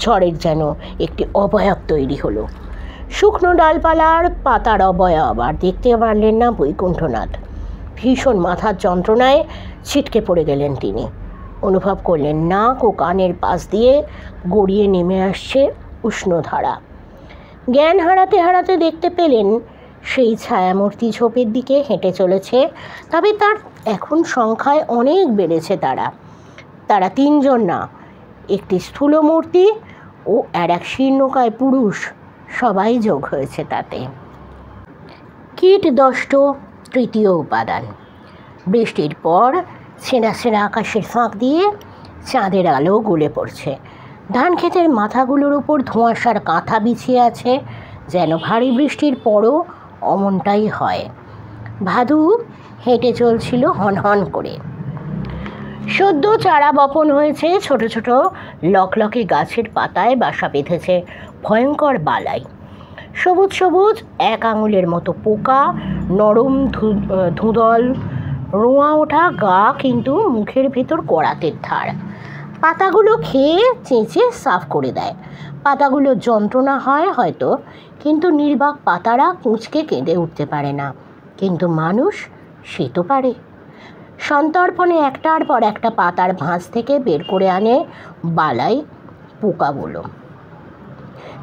ঝড়ের যেন একটি অবয়ব তৈরি হলো, শুকনো ডালপালার পাতার অবয়ব। আর দেখতে পারলেন না বৈকুণ্ঠনাথ। ভীষণ মাথার যন্ত্রণায় ছিটকে পড়ে গেলেন তিনি। অনুভব করলেন নাক ও কানের পাশ দিয়ে গড়িয়ে নেমে আসছে উষ্ণধারা। জ্ঞান হারাতে হারাতে দেখতে পেলেন সেই ছায়ামূর্তি ঝোপের দিকে হেঁটে চলেছে। তবে তার এখন সংখ্যায় অনেক বেড়েছে। তারা 3 জন না, একটি স্থূল মূর্তি ও আর এক শীর্ণকায় পুরুষ, সবাই যোগ হয়েছে তাতে। কীটদষ্ট তৃতীয় উপাদান। বৃষ্টির পর ছেঁড়া ছেঁড়া আকাশের ফাঁক দিয়ে চাঁদের আলো গলে পড়ছে। ধান ক্ষেতের মাথাগুলোর উপর ধোঁয়াশার কাঁথা বিছিয়ে আছে, যেন ভারী বৃষ্টির পরও অমনটাই হয়। ভাদু হেঁটে চলছিল হনহন করে। সদ্য চারা বপন হয়েছে, ছোট ছোট লকলকে গাছের পাতায় বাসা বেঁধেছে ভয়ঙ্কর বালাই। সবুজ সবুজ এক আঙুলের মতো পোকা, নরম ধুঁদল, রোঁয়া ওঠা গা, কিন্তু মুখের ভেতর করাতের ধার। পাতাগুলো খেয়ে চেঁচে সাফ করে দেয়। পাতাগুলোর যন্ত্রণা হয় হয়তো, কিন্তু নির্বাক পাতারা কুঁচকে কেঁদে উঠতে পারে না। কিন্তু মানুষ, সে তো পারে। সন্তর্পণে একটার পর একটা পাতার ভাঁজ থেকে বের করে আনে বালাই পোকাগুলো।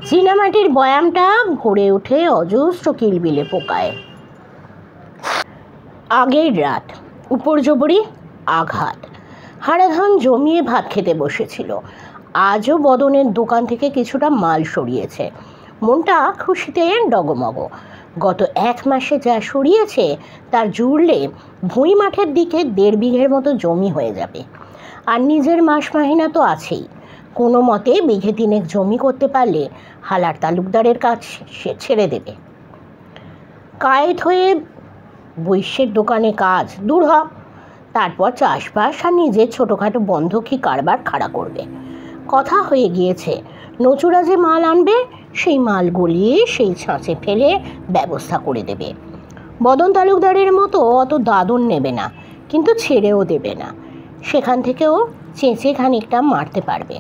চীনামাটির বয়ামটা ভরে ওঠে অজস্র কিলবিলে পোকায়। আগের রাত, উপর্যুপরি আঘাত। হারাধন জমিয়ে ভাত খেতে বসেছিল। আজও বদনের দোকান থেকে কিছুটা মাল সরিয়েছে। মনটা খুশিতে ডগমগ। গত 1 মাসে যা সরিয়েছে তার জুড়লে ভুঁই মাঠের দিকে 1.5 বিঘের মতো জমি হয়ে যাবে। আর নিজের মাস মাহিনা তো আছেই। কোনো মতে বিঘে 3 জমি করতে পারলে হালার তালুকদারের কাজ সে ছেড়ে দেবে। কায়েত হয়ে বৈশ্যের দোকানে কাজ দূর হ, তারপর চাষবাস আর নিজের ছোটোখাটো বন্ধকি কারবার খাড়া করবে। কথা হয়ে গিয়েছে, নচুরা যে মাল আনবে সেই মাল গলিয়ে সেই ছাঁচে ফেলে ব্যবস্থা করে দেবে। বদন তালুকদারের মতো অত দাদন নেবে না, কিন্তু ছেড়েও দেবে না। সেখান থেকেও চেঁচে খানিকটা মারতে পারবে।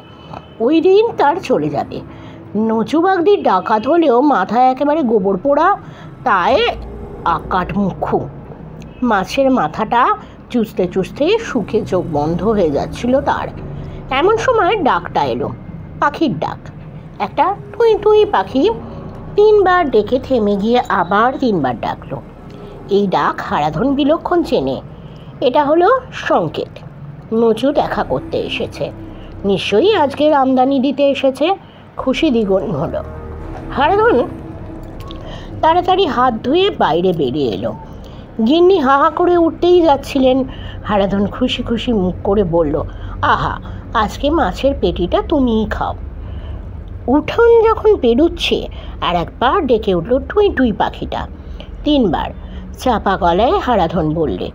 ওই দিন তার চলে যাবে। নচুবাগদির ডাকাত হলেও মাথায় একেবারে গোবর পোড়া, তাই আকাট মুখু। মাছের মাথাটা চুষতে চুষতে সুখে চোখ বন্ধ হয়ে যাচ্ছিল তার। এমন সময় ডাকটা এলো, পাখির ডাক। একটা টুই টুই পাখি 3 বার ডেকে থেমে গিয়ে আবার 3 বার ডাকলো। এই ডাক হারাধন বিলক্ষণ চেনে। এটা হলো সংকেত, নচু দেখা করতে এসেছে। নিশ্চয়ই আজকের আমদানি দিতে এসেছে। খুশি দ্বিগুণ হলো। হারাধন তাড়াতাড়ি হাত ধুয়ে বাইরে বেরিয়ে এলো। গিন্নি হা হা করে উঠতেই যাচ্ছিলেন। হারাধন খুশি খুশি মুখ করে বলল, আহা, আজকে মাছের পেটিটা তুমিই খাও। উঠোন যখন পেরুচ্ছে আর একবার ডেকে উঠল টুই টুই পাখিটা। 3 বার চাপা গলায় হারাধন বললে,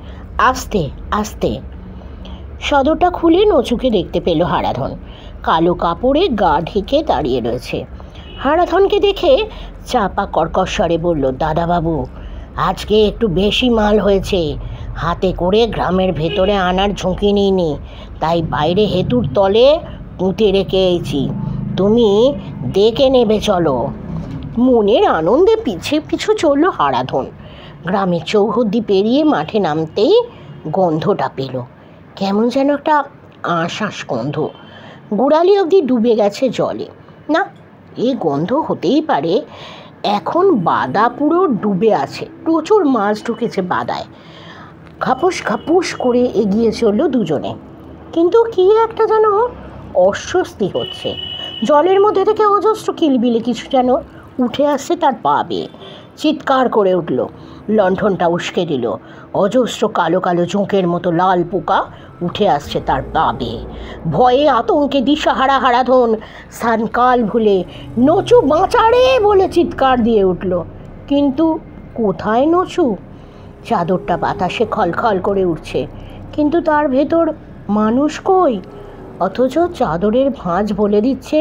আস্তে আস্তে। সদরটা খুলে নচুকে দেখতে পেল হারাধন। কালো কাপড়ে গা ঢেকে দাঁড়িয়ে রয়েছে। হারাধনকে দেখে চাপা কর্কশ্বরে বলল, দাদাবাবু, আজকে একটু বেশি মাল হয়েছে। হাতে করে গ্রামের ভেতরে আনার ঝুঁকি নিইনি, তাই বাইরে হেতুর তলে পুঁতে রেখে এসেছি। তুমি দেখে নেবে চলো। মনের আনন্দে পিছে পিছু চলল হারাধন। গ্রামের চৌহদ্দি পেরিয়ে মাঠে নামতেই গন্ধটা পেল। কেমন যেন একটা আঁশ গন্ধ। গোড়ালি অবধি ডুবে গেছে জলে। না, এই গন্ধ হতেই পারে। এখন বাদা পুরো ডুবে আছে, প্রচুর মাছ ঢুকেছে বাদায়। খাপুস খাপুস করে এগিয়ে চলল দুজনে, কিন্তু কি একটা যেন অস্বস্তি হচ্ছে। জলের মধ্যে থেকে অজস্র কিলবিলে কিছু যেন উঠে আসছে তার পা বেয়ে। চিৎকার করে উঠল, লণ্ঠনটা উস্কে দিল। অজস্র কালো কালো জোঁকের মতো লাল পোকা উঠে আসছে তার পা বেয়ে। ভয়ে আতঙ্কে দিশাহারা হারাধন স্থানকাল ভুলে নচু বাঁচারে বলে চিৎকার দিয়ে উঠল। কিন্তু কোথায় নচু? চাদরটা বাতাসে খলখল করে উঠছে, কিন্তু তার ভেতর মানুষ কই? অথচ চাদরের ভাঁজ বলে দিচ্ছে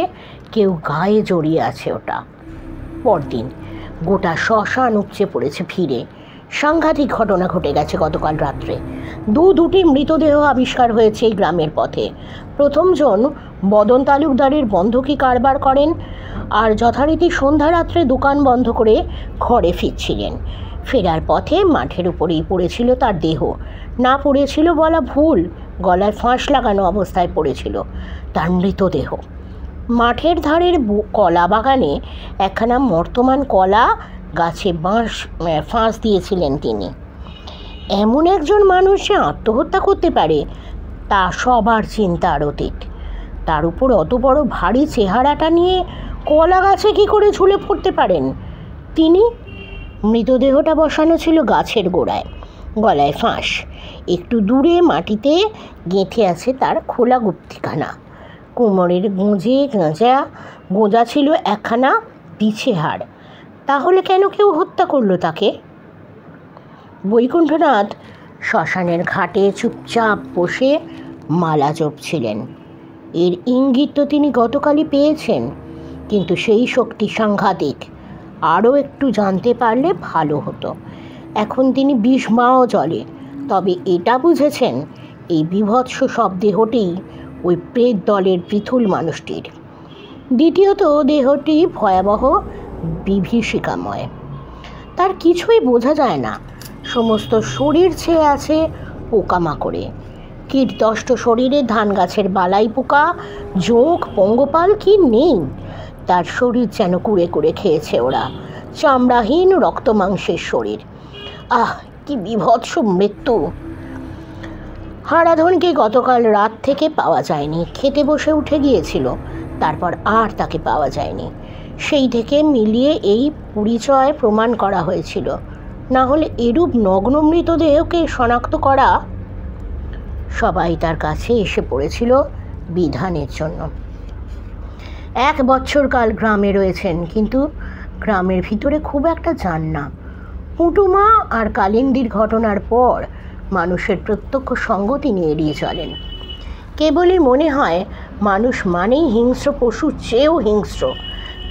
কেউ গায়ে জড়িয়ে আছে ওটা। পরদিন গোটা শ্মশান উপচে পড়েছে ভিড়ে। সাংঘাতিক ঘটনা ঘটে গেছে গতকাল রাত্রে। দুটি মৃতদেহ আবিষ্কার হয়েছে এই গ্রামের পথে। প্রথমজন বদন তালুকদারের বন্ধকি কারবার করেন, আর যথারীতি সন্ধ্যা রাত্রে দোকান বন্ধ করে ঘরে ফিরছিলেন। ফেরার পথে মাঠের উপরেই পড়েছিল তার দেহ। না পড়েছিল বলা ভুল, গলায় ফাঁস লাগানো অবস্থায় পড়েছিল তার মৃতদেহ। মাঠের ধারের কলা বাগানে একখানা মর্তমান কলা গাছে ফাঁস দিয়েছিলেন তিনি। এমন একজন মানুষ যে আত্মহত্যা করতে পারে তা সবার চিন্তার অতীত। তার উপর অত বড় ভারী চেহারাটা নিয়ে কলা গাছে কী করে ঝুলে পড়তে পারেন তিনি? মৃতদেহটা বসানো ছিল গাছের গোড়ায়, গলায় ফাঁস। একটু দূরে মাটিতে গেঁথে আছে তার খোলা গুপ্তিখানা। কোমরের গোঁজা ছিল একখানা পিছে হাড়। তাহলে কেন কেউ হত্যা করলো তাকে? বৈকুণ্ঠনাথ শ্মশানের ঘাটে চুপচাপ বসে মালা জপছিলেন। এর ইঙ্গিত তো তিনি গতকালই পেয়েছেন, কিন্তু সেই শক্তি সাংঘাতিক। আরও একটু জানতে পারলে ভালো হতো। এখন তিনি বিস্মাও জলে, তবে এটা বুঝেছেন এই বীভৎস শবদেহটি ওই প্রেত দলের পৃথুল মানুষটির। দ্বিতীয়ত, দেহটি ভয়াবহ বিভীষিকাময়। তার কিছুই বোঝা যায় না। সমস্ত শরীর ছেয়ে আছে পোকামাকড়ে। কীটদষ্ট শরীরে ধান গাছের বালাই পোকা, জোঁক, পঙ্গপাল কি নেই? তার শরীর যেন কুড়ে কুড়ে খেয়েছে ওরা। চামড়াহীন রক্ত মাংসের শরীর। আহ, কি বিভৎস মৃত্যু! হারাধনকে গতকাল রাত থেকে পাওয়া যায়নি। খেতে বসে উঠে গিয়েছিল, তারপর আর তাকে পাওয়া যায়নি। সেই থেকে মিলিয়ে এই পরিচয় প্রমাণ করা হয়েছিল। না হলে এরূপ নগ্ন মৃতদেহকে শনাক্ত করা। সবাই তার কাছে এসে পড়েছিল বিধানের জন্য। 1 বছর কাল গ্রামে রয়েছেন, কিন্তু গ্রামের ভিতরে খুব একটা যান না। পুটুমা আর কালিন্দির ঘটনার পর মানুষের প্রত্যক্ষ সঙ্গ তিনি এড়িয়ে চলেন। কেবলই মনে হয় মানুষ মানেই হিংস্র পশুর চেয়েও হিংস্র।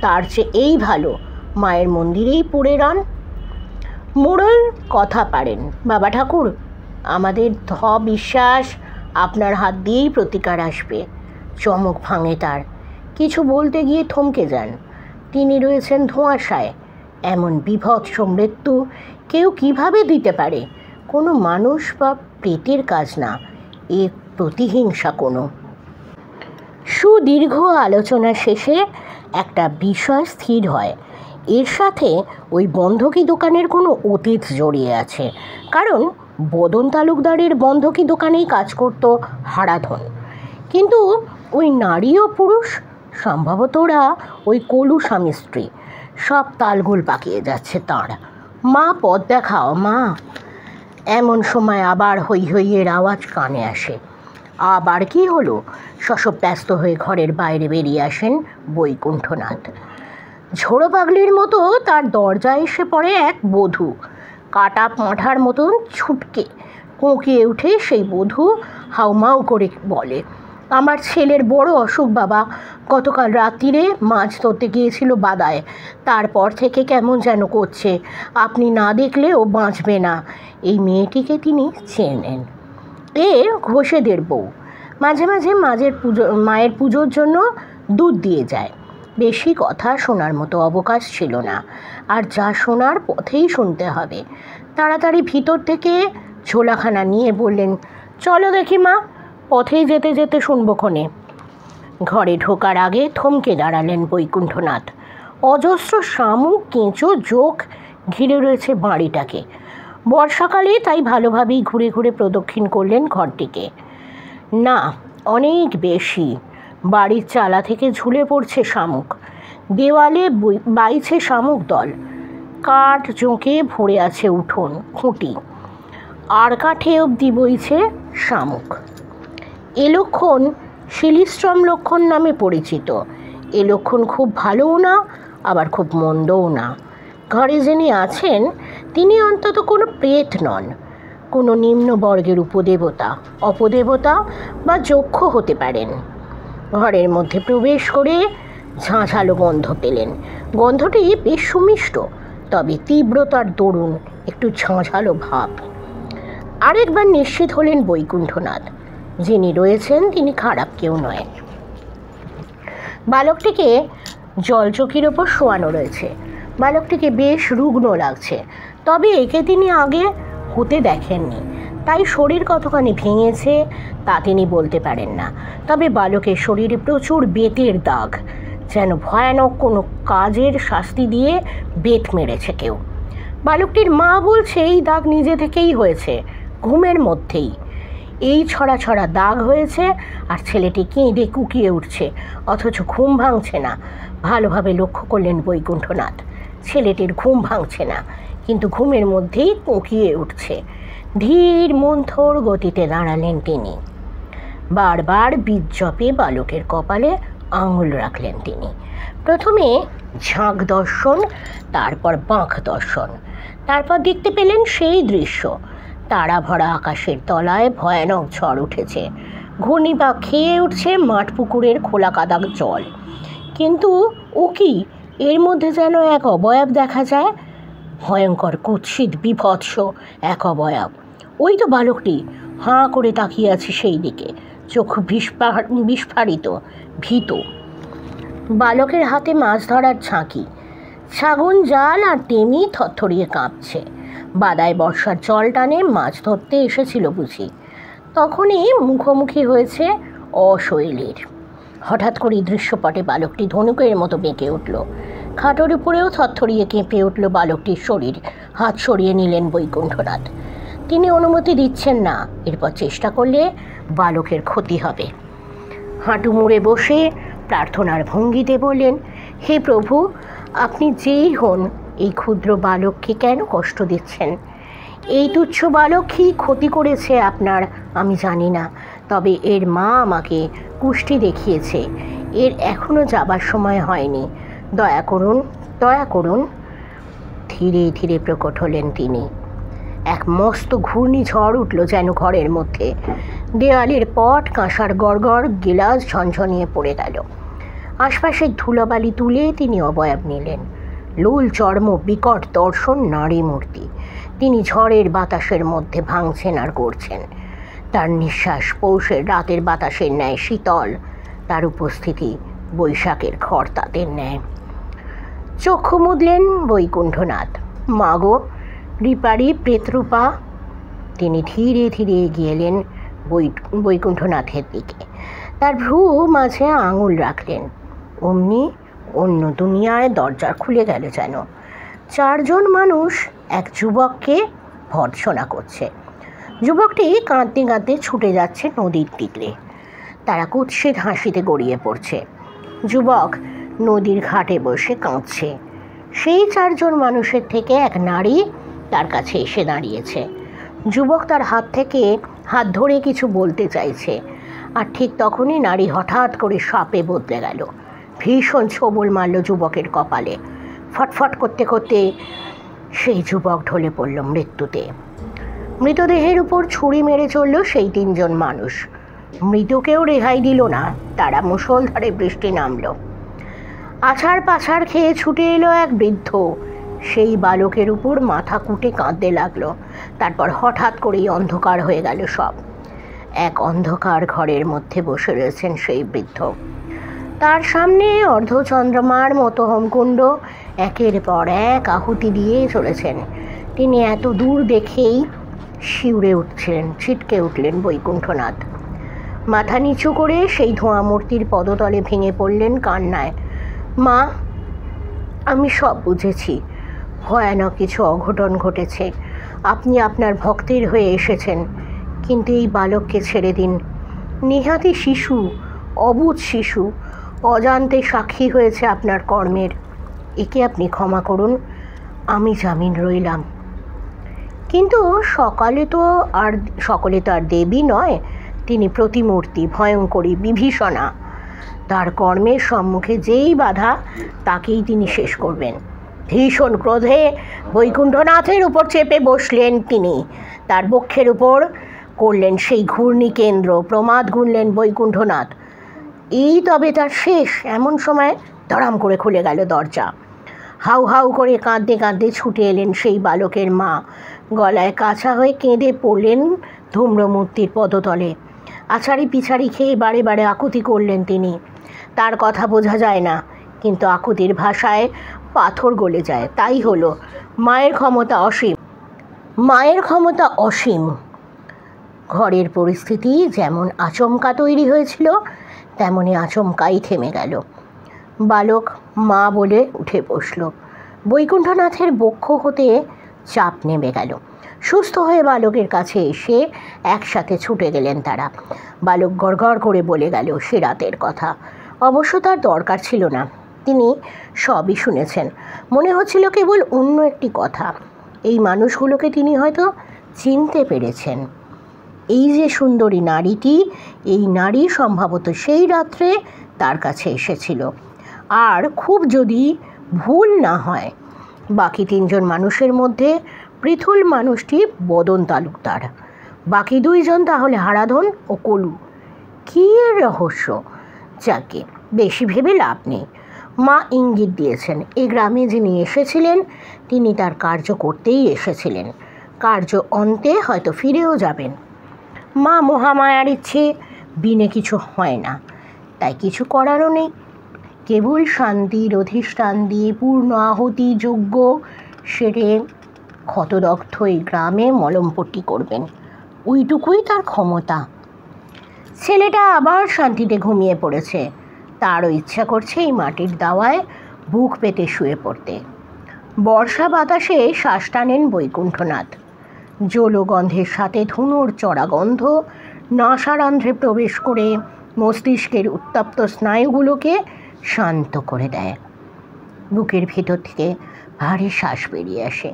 তার চেয়ে এই ভালো মায়ের মন্দিরেই পড়ে রান। মোড়ল কথা পারেন, বাবা ঠাকুর, আমাদের বিশ্বাস আপনার হাত দিয়েই প্রতিকার আসবে। চমক ভাঙে তার। কিছু বলতে গিয়ে থমকে যান। তিনি রয়েছেন ধোঁয়াশায়। এমন বিভৎস মৃত্যু কেউ কিভাবে দিতে পারে? কোনো মানুষ বা প্রেতের কাজ না, এ প্রতিহিংসা কোনো। সুদীর্ঘ আলোচনা শেষে একটা বিষয় স্থির হয়। এর সাথে ওই বন্ধকি দোকানের কোনো অতীত জড়িয়ে আছে। কারণ বদন তালুকদারের বন্ধকি দোকানেই কাজ করত হারাধন। কিন্তু ওই নারী ও পুরুষ, সম্ভবত ওরা ওই কলু স্বামী স্ত্রী। সব তালগোল পাকিয়ে যাচ্ছে তাঁর। মা, পথ দেখাও মা। এমন সময় আবার হৈ হইয়ের আওয়াজ কানে আসে। আবার কি হলো? শশব ব্যস্ত হয়ে ঘরের বাইরে বেরিয়ে আসেন বৈকুণ্ঠনাথ। ঝোড়ো পাগলির মতো তার দরজায় এসে পড়ে এক বধূ। কাটা পাঁঠার মতন ছুটকে কোঁকিয়ে উঠে সেই বধূ হাউমাউ করে বলে, আমার ছেলের বড় অসুখ বাবা। গতকাল রাত্রিরে মাছ ধরতে গিয়েছিল বাদায়। তারপর থেকে কেমন যেন করছে। আপনি না দেখলে ও বাঁচবে না। এই মেয়েটিকে তিনি চেনেন। এ ঘোষেদের বউ। মাঝে মাঝে মায়ের পুজোর জন্য দুধ দিয়ে যায়। বেশি কথা শোনার মতো অবকাশ ছিল না, আর যা শোনার পথেই শুনতে হবে। তাড়াতাড়ি ভিতর থেকে ঝোলাখানা নিয়ে বললেন, চলো দেখি মা, পথেই যেতে যেতে শুনবো ক্ষণে। ঘরে ঢোকার আগে থমকে দাঁড়ালেন বৈকুণ্ঠনাথ। অজস্র শামুক, কেঁচো, জোঁক ঘিরে রয়েছে বাড়িটাকে। বর্ষাকালে তাই ভালোভাবেই ঘুরে ঘুরে প্রদক্ষিণ করলেন ঘরটিকে। না, অনেক বেশি। বাড়ির চালা থেকে ঝুলে পড়ছে শামুক। দেওয়ালে বাইছে শামুক দল। কাঠ জোঁকে ভরে আছে উঠোন, খুঁটি আর কাঠে অবধি বইছে শামুক। এ লক্ষণ শিলিশ্রম লক্ষণ নামে পরিচিত। এ লক্ষণ খুব ভালোও না, আবার খুব মন্দও না। ঘরে যিনি আছেন তিনি অন্তত কোনো প্রেত নন, কোনো নিম্নবর্গের উপদেবতা, অপদেবতা বা যক্ষ হতে পারেন। ঘরের মধ্যে প্রবেশ করে ঝাঁঝালো গন্ধ পেলেন। গন্ধটি বেশ সুমিষ্ট, তবে তীব্রতার দরুন একটু ঝাঁঝালো ভাব। আরেকবার নিশ্চিত হলেন বৈকুণ্ঠনাথ, যিনি রয়েছেন তিনি খারাপ কেউ নয়। বালকটিকে জলচকির ওপর শোয়ানো রয়েছে। বালকটিকে বেশ রুগ্ন লাগছে, তবে একে তিনি আগে হতে দেখেননি, তাই শরীর কতখানি ভেঙেছে তা তিনি বলতে পারেন না। তবে বালকের শরীরে প্রচুর বেতের দাগ, যেন ভয়ানক কোনো কাজের শাস্তি দিয়ে বেত মেরেছে কেউ। বালকটির মা বলছে এই দাগ নিজে থেকেই হয়েছে, ঘুমের মধ্যেই এই ছড়া ছড়া দাগ হয়েছে, আর ছেলেটি কেঁদে কুকিয়ে উঠছে, অথচ ঘুম ভাঙছে না। ভালোভাবে লক্ষ্য করলেন বৈকুণ্ঠনাথ, ছেলেটির ঘুম ভাঙছে না, কিন্তু ঘুমের মধ্যেই কুকিয়ে উঠছে। ধীর মন্থর গতিতে দাঁড়ালেন তিনি। বারবার বীজ জপে বালকের কপালে আঙুল রাখলেন তিনি। প্রথমে ঝাঁক দর্শন, তারপর বাঁক দর্শন। তারপর দেখতে পেলেন সেই দৃশ্য, তারা ভরা আকাশের তলায় ভয়ানক ঝড় উঠেছে, ঘূর্ণিপাক খেয়ে উঠছে মাঠ পুকুরের খোলা কাদা জল। কিন্তু ও কি, এর মধ্যে যেন এক অবয়ব দেখা যায়, ভয়ঙ্কর কুৎসিত বিভৎস এক অবয়ব। ওই তো বালকটি হাঁ করে তাকিয়ে আছে সেই দিকে, চোখ বিস্ফারিত, ভীত। বালকের হাতে মাছ ধরার ঝাঁকি, ছাগন জাল আর টেমি থরথরিয়ে কাঁপছে। বাদায় বর্ষার জল টানে মাছ ধরতে এসেছিল বুঝি। তখনই মুখোমুখি হয়েছে অশৈলের। হঠাৎ করে দৃশ্যপটে বালকটি ধনুকের মতো বেঁকে উঠল। খাটের উপরেও থরথরিয়ে কেঁপে উঠল বালকটির শরীর। হাত সরিয়ে নিলেন বৈকুণ্ঠনাথ। তিনি অনুমতি দিচ্ছেন না, এরপর চেষ্টা করলে বালকের ক্ষতি হবে। হাঁটু মুড়ে বসে প্রার্থনার ভঙ্গিতে বললেন, হে প্রভু, আপনি যেই হন, এই ক্ষুদ্র বালককে কেন কষ্ট দিচ্ছেন? এই তুচ্ছ বালক কী ক্ষতি করেছে আপনার আমি জানি না, তবে এর মা আমাকে কুষ্টি দেখিয়েছে। এর এখনও যাবার সময় হয়নি, দয়া করুন, দয়া করুন। ধীরে ধীরে প্রকট হলেন তিনি। এক মস্ত ঘূর্ণিঝড় উঠল যেন ঘরের মধ্যে। দেওয়ালের পট, কাঁসার গড়গড়, গিলাস ঝনঝনিয়ে পড়ে গেল। আশপাশের ধুলোবালি তুলে তিনি অবয়ব নিলেন। লোল চর্ম, বিকট দর্শন, নারী মূর্তি। তিনি ঝড়ের বাতাসের মধ্যে ভাঙছেন আর করছেন। তার নিঃশ্বাস পৌষের রাতের বাতাসের ন্যায় শীতল, তার উপস্থিতি বৈশাখের খড়তাতের ন্যায়। চক্ষু মুদলেন বৈকুণ্ঠনাথ। মাগো, রিপারি প্রেতরূপা। তিনি ধীরে ধীরে এগিয়ে এলেন বৈকুণ্ঠনাথের দিকে। তার ভ্রু মাঝে আঙুল রাখলেন। অমনি অন্য দুনিয়ায় দরজা খুলে গেল যেন। চারজন মানুষ এক যুবককে ভর্ৎসনা করছে। যুবকটি কাঁদতে কাঁদতে ছুটে যাচ্ছে নদীর তীরে। তারা কুৎসিত হাসিতে গড়িয়ে পড়ছে। যুবক নদীর ঘাটে বসে কাঁদছে। সেই চারজন মানুষের থেকে এক নারী তার কাছে এসে দাঁড়িয়েছে। যুবক তার হাত ধরে কিছু বলতে চাইছে, আর ঠিক তখনই নারী হঠাৎ করে সাপে বদলে গেল। ভীষণ ছোবল মারল যুবকের কপালে। ফটফট করতে করতে সেই যুবক ঢলে পড়ল মৃত্যুতে। মৃতদেহের উপর ছুরি মেরে চলল সেই তিনজন মানুষ। মৃতকেও রেহাই দিল না, তারা মুষলধারে বৃষ্টি নামল। আছাড় পাছাড় খেয়ে ছুটে এলো এক বৃদ্ধ। সেই বালকের উপর মাথা কুটে কাঁদতে লাগলো। তারপর হঠাৎ করেই অন্ধকার হয়ে গেল সব। এক অন্ধকার ঘরের মধ্যে বসে রয়েছেন সেই বৃদ্ধ। তার সামনে অর্ধচন্দ্রমার মতো হোমকুণ্ড একের পর এক আহুতি দিয়ে চলেছেন। তিনি এত দূর দেখেই শিউরে উঠছিলেন, ছিটকে উঠলেন বৈকুণ্ঠনাথ। মাথা নিচু করে সেই ধোঁয়া মূর্তির পদতলে ভেঙে পড়লেন কান্নায়। মা, আমি সব বুঝেছি। ভয়ানক কিছু অঘটন ঘটেছে। আপনি আপনার ভক্তের হয়ে এসেছেন, কিন্তু এই বালককে ছেড়ে দিন। নিহাতি শিশু, অবুঝ শিশু, অজান্তে সাক্ষী হয়েছে আপনার কর্মের। একে আপনি ক্ষমা করুন, আমি জামিন রইলাম। কিন্তু সকলে তো আর দেবী নয়। তিনি প্রতিমূর্তি, ভয়ঙ্করী, বিভীষণা। তার কর্মের সম্মুখে যেই বাধা, তাকেই তিনি শেষ করবেন। ভীষণ ক্রোধে বৈকুণ্ঠনাথের উপর চেপে বসলেন তিনি। তার বক্ষের উপর করলেন সেই ঘূর্ণি কেন্দ্র। প্রমাদ গুনলেন বৈকুণ্ঠনাথ। এই তবে তার শেষ। এমন সময় ধড়াম করে খুলে গেল দরজা। হাউ হাউ করে কাঁদতে কাঁদতে ছুটে এলেন সেই বালকের মা। গলায় কাছা হয়ে কেঁদে পড়লেন ধূম্রমূর্তির পদতলে। আছাড়ি পিছাড়ি খেয়ে বারে বারে আকুতি করলেন তিনি। তার কথা বোঝা যায় না, কিন্তু আকুতির ভাষায় পাথর গলে যায়। তাই হলো, মায়ের ক্ষমতা অসীম, মায়ের ক্ষমতা অসীম। ঘরের পরিস্থিতি যেমন আচমকা তৈরি হয়েছিল, তেমনই আচমকাই থেমে গেল। বালক মা বলে উঠে বসল। বৈকুণ্ঠনাথের বক্ষ হতে চাপ নেমে গেল। সুস্থ হয়ে বালকের কাছে এসে একসাথে ছুটে গেলেন তারা। বালক গড়গড় করে বলে গেল সে রাতের কথা। অবশ্য তার দরকার ছিল না, তিনি সবই শুনেছেন। মনে হচ্ছিল কেবল অন্য একটি কথা। এই মানুষগুলোকে তিনি হয়তো চিনতে পেরেছেন। এই যে সুন্দরী নারীটি, এই নারী সম্ভবত সেই রাত্রে তার কাছে এসেছিল। আর খুব যদি ভুল না হয়, বাকি তিনজন মানুষের মধ্যে পৃথুল মানুষটি বদন তালুকদার, বাকি দুইজন তাহলে হারাধন ও কলু। কী এর রহস্য? যাকে বেশি ভেবে লাভ নেই। মা ইঙ্গিত দিয়েছেন এই গ্রামে যিনি এসেছিলেন তিনি তার কার্য করতেই এসেছিলেন, কার্য অন্তে হয়তো ফিরেও যাবেন। মা মহামায়ার ইচ্ছে বিনে কিছু হয় না, তাই কিছু করারও নেই। কেবল শান্তির অধিষ্ঠান দিয়ে পূর্ণ আহুতি যজ্ঞ সেরে ক্ষতদগ্ধ এই গ্রামে মলমপট্টি করবেন, ওইটুকুই তার ক্ষমতা। ছেলেটা আবার শান্তিতে ঘুমিয়ে পড়েছে, তারও ইচ্ছা করছে এই মাটির দাওয়ায় বুক পেতে শুয়ে পড়তে। বর্ষা বাতাসে শ্বাস টানেন বৈকুণ্ঠনাথ। জলগন্ধের সাথে ধুনোর চড়া গন্ধ নাসারন্ধ্রে প্রবেশ করে মস্তিষ্কের উত্তপ্ত স্নায়ুগুলোকে শান্ত করে দেয়। বুকের ভেতর থেকে ভারী শ্বাস বেরিয়ে আসে।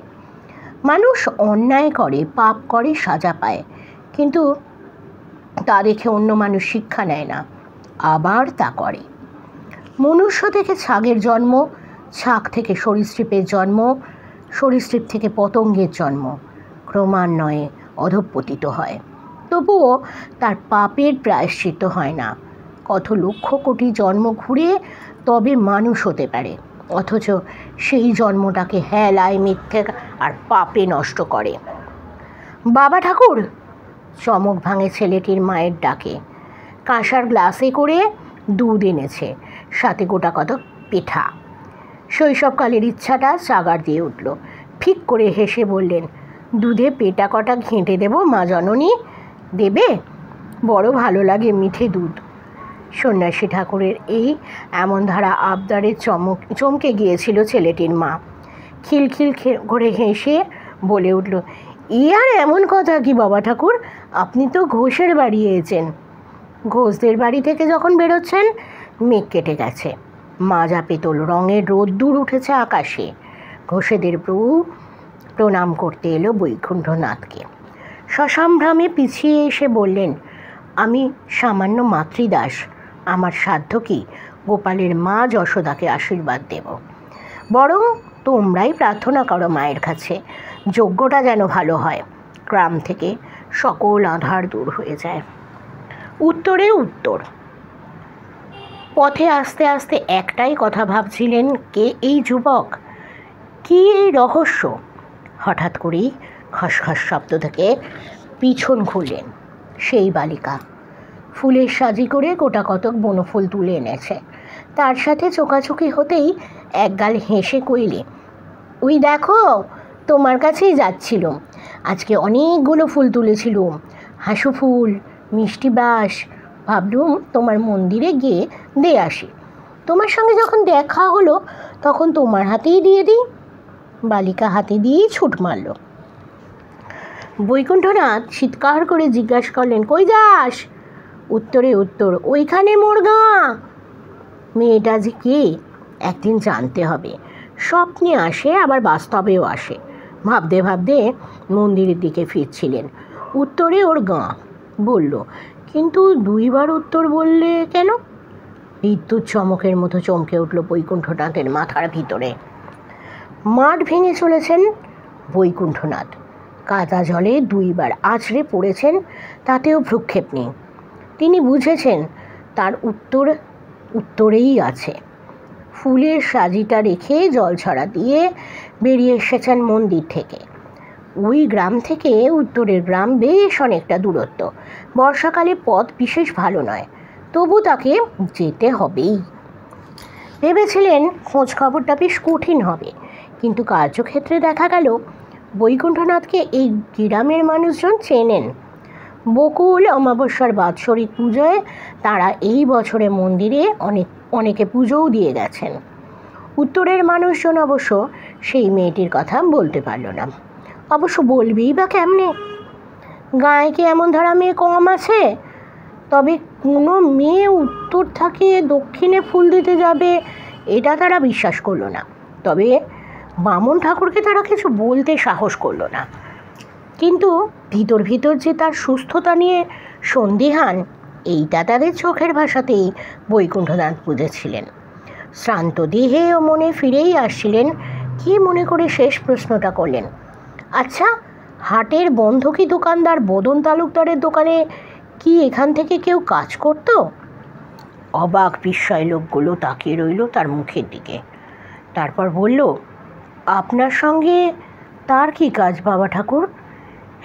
মানুষ অন্যায় করে, পাপ করে, সাজা পায়, কিন্তু তা দেখে অন্য মানুষ শিক্ষা নেয় না, আবার তা করে। মনুষ্য থেকে ছাগের জন্ম, ছাগ থেকে সরীসৃপের জন্ম, সরীসৃপ থেকে পতঙ্গের জন্ম, ক্রমান্বয়ে অধঃপতিত হয়। তবুও তার পাপের প্রায়শ্চিত্ত হয় না। কত লক্ষ কোটি জন্ম ঘুরে তবে মানুষ হতে পারে, অথচ সেই জন্মটাকে হেলায়, মিথ্যে আর পাপে নষ্ট করে। বাবা ঠাকুর! চমক ভাঙে ছেলেটির মায়ের ডাকে। কাঁসার গ্লাসে করে দুধ এনেছে, সাথে গোটা কত পিঠা। শৈশবকালের ইচ্ছাটা চাগার দিয়ে উঠল। ফিক করে হেসে বললেন, দুধে পেটা কটা ঘেঁটে দেব মা জননী, দেবে? বড় ভালো লাগে মিঠে দুধ। সন্ন্যাসী ঠাকুরের এই এমন ধারা আবদারে চমকে গিয়েছিল ছেলেটির মা। খিলখিল করে হেসে বলে উঠল, ই আর এমন কথা কি বাবা ঠাকুর, আপনি তো ঘোষের বাড়ি এসেছেন। ঘোষদের বাড়ি থেকে যখন বেরোচ্ছেন মেঘ কেটে গেছে, মাজা পেতল রঙের রোদ্দুর উঠেছে আকাশে। ঘোষেদের প্রভু প্রণাম করতে এলো বৈকুণ্ঠনাথকে। সসম্ভ্রমে পিছিয়ে এসে বললেন, আমি সামান্য মাতৃদাস, আমার সাধ্য কি গোপালের মা যশোদাকে আশীর্বাদ দেব। বরং তোমরাই প্রার্থনা করো মায়ের কাছে, যজ্ঞটা যেন ভালো হয়, গ্রাম থেকে সকল আঁধার দূর হয়ে যায়। উত্তরে উত্তর। পথে আস্তে আস্তে একটাই কথা ভাবছিলেন, কে এই যুবক, কি এই রহস্য? হঠাৎ করেই খসখস শব্দ থেকে পিছন ঘুরলেন। সেই বালিকা ফুলের সাজি করে গোটা কতক বনফুল তুলে এনেছে। তার সাথে চোকাচুকি হতেই একগাল হেসে কইলে, ওই দেখো, তোমার কাছেই যাচ্ছিলুম, আজকে অনেকগুলো ফুল তুলেছিলুম, হাসু ফুল, মিষ্টি বাস, ভাবলুম তোমার মন্দিরে গিয়ে দিয়ে আসি, তোমার সঙ্গে যখন দেখা হলো তখন তোমার হাতেই দিয়ে দিই। বালিকা হাতে দিয়েই ছুট মারল। বৈকুণ্ঠনাথ চিৎকার করে জিজ্ঞাসা করলেন, কই যাস? উত্তরে উত্তর, ওইখানে মোর গাঁ। মেয়েটা যে কে একদিন জানতে হবে। স্বপ্নে আসে আবার বাস্তবেও আসে। ভাবতে ভাবতে মন্দিরের দিকে ফিরছিলেন। উত্তরে ওর গাঁ বলল, কিন্তু দুইবার উত্তর বললে কেন? বিদ্যুৎ চমকের মতো চমকে উঠল বৈকুণ্ঠনাথের মাথার ভিতরে। মাঠ ভেঙে চলেছেন বৈকুণ্ঠনাথ। কাদা জলে দুইবার আছড়ে পড়েছেন, তাতেও ভ্রুক্ষেপ নেই। তিনি বুঝেছেন তার উত্তর উত্তরেই আছে। ফুলের সাজিটা রেখে জল ছড়া দিয়ে বেরিয়ে এসেছেন মন্দির থেকে। ওই গ্রাম থেকে উত্তরের গ্রাম বেশ অনেকটা দূরত্ব। বর্ষাকালে পথ বিশেষ ভালো নয়, তবু তাকে যেতে হবেই। ভেবেছিলেন খোঁজ খবরটা বেশ কঠিন হবে, কিন্তু কার্যক্ষেত্রে দেখা গেল বৈকুণ্ঠনাথকে এই গ্রামের মানুষজন চেনেন। বকুল অমাবস্যার বাৎসরিক পুজোয় তারা এই বছরে মন্দিরে অনেকে পুজোও দিয়ে গেছেন। উত্তরের মানুষজন অবশ্য সেই মেয়েটির কথা বলতে পারল না। অবশ্য বলবেই বা কেমনে? গায়ে কি এমন ধারা মেয়ে কম আছে? তবে কোনো মেয়ে উত্তর থেকে দক্ষিণে ফুল দিতে যাবে এটা তারা বিশ্বাস করল না। তবে বামন ঠাকুরকে তারা কিছু বলতে সাহস করল না। কিন্তু ভিতর ভিতর যে তার সুস্থতা নিয়ে সন্দিহান, এইটা তাদের চোখের ভাষাতেই বৈকুণ্ঠনাথ বুঝেছিলেন। শ্রান্ত দেহে ও মনে ফিরেই আসছিলেন, কি মনে করে শেষ প্রশ্নটা করলেন, আচ্ছা, হাটের বন্ধকি দোকানদার বদন তালুকদারের দোকানে কি এখান থেকে কেউ কাজ করতো? অবাক বিস্ময় লোকগুলো তাকিয়ে রইল তার মুখের দিকে। তারপর বলল, আপনার সঙ্গে তার কি কাজ বাবা ঠাকুর?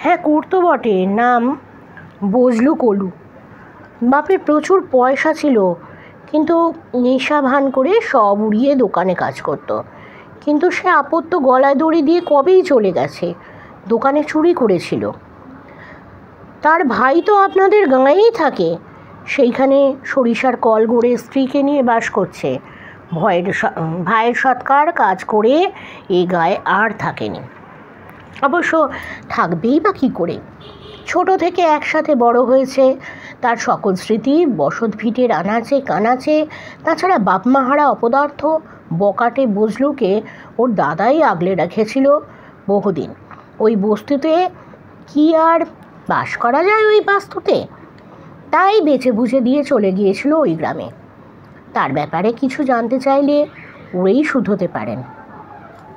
হ্যাঁ, করতো বটে, নাম বজলু কলু। বাপের প্রচুর পয়সা ছিল, কিন্তু নেশা ভান করে সব উড়িয়ে দোকানে কাজ করত। কিন্তু সে আপত্ত গলায় দড়ি দিয়ে কবেই চলে গেছে, দোকানে চুরি করেছিল। তার ভাই তো আপনাদের গাঁয়েই থাকে, সেইখানে সরিষার কল গড়ে স্ত্রীকে নিয়ে বাস করছে। ভাইয়ের সৎকার কাজ করে এই গায়ে আর থাকেনি। অবশ্য থাকবেই বা কী করে? ছোট থেকে একসাথে বড় হয়েছে, তার সকল স্মৃতি বসত ভিটের আনাচে কানাচে। তাছাড়া বাপমাহারা অপদার্থ বকাটে বজলুকে ওর দাদাই আগলে রেখেছিল বহুদিন। ওই বস্তুতে কি আর বাস করা যায় ওই বাস্তুতে? তাই বেঁচে বুঝে দিয়ে চলে গিয়েছিল ওই গ্রামে। তার ব্যাপারে কিছু জানতে চাইলে ওরেই শুধোতে পারেন।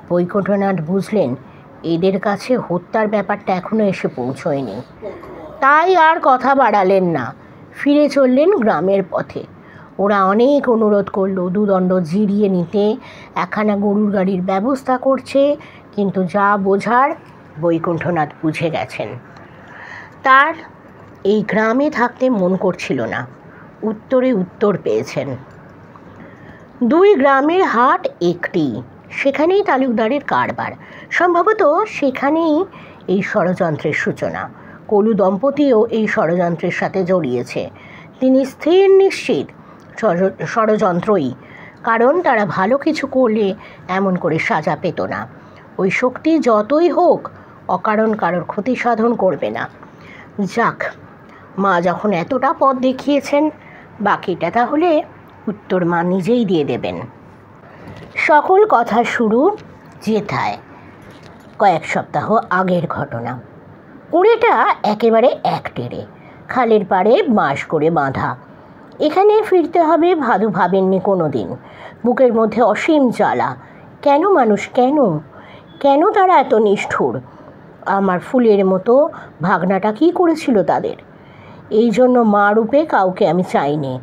বৈকুণ্ঠনাথ বুঝলেন এদের কাছে হত্যার ব্যাপারটা এখনো এসে পৌঁছয়নি, তাই আর কথা বাড়ালেন না, ফিরে চললেন গ্রামের পথে। ওরা অনেক অনুরোধ করলো দুদণ্ড জিরিয়ে নিতে, একখানা গরুর গাড়ির ব্যবস্থা করছে, কিন্তু যা বোঝার বৈকুণ্ঠনাথ বুঝে গেছেন। তার এই গ্রামে থাকতে মন করছিল না। উত্তরে উত্তর পেয়েছেন। দুই গ্রামের হাট একটি, সেখানেই তালুকদারের কারবার। সম্ভবত সেখানেই এই ষড়যন্ত্রের সূচনা। কলু দম্পতিও এই ষড়যন্ত্রের সাথে জড়িয়েছে। তিনি স্থির নিশ্চিত ষড়যন্ত্রই, কারণ তারা ভালো কিছু করলে এমন করে সাজা পেত না। ওই শক্তি যতই হোক অকারণ কারোর ক্ষতি সাধন করবে না। যাক, মা যখন এতটা পথ দেখিয়েছেন, বাকিটা তাহলে উত্তর মা নিজেই দিয়ে দেবেন। সকল কথা শুরু যেথায়, কয়েক সপ্তাহ আগের ঘটনা। কুঁড়েটা একেবারে একটেরে, খালের পাড়ে বাঁশ করে বাঁধা। এখানে ফিরতে হবে ভাদু ভাবেননি কোনো দিন। বুকের মধ্যে অসীম জ্বালা। কেন মানুষ, কেন কেন তারা এত নিষ্ঠুর? আমার ফুলের মতো ভাগনাটা কি করেছিল তাদের? এই জন্য মা রূপে কাউকে আমি চাইনি।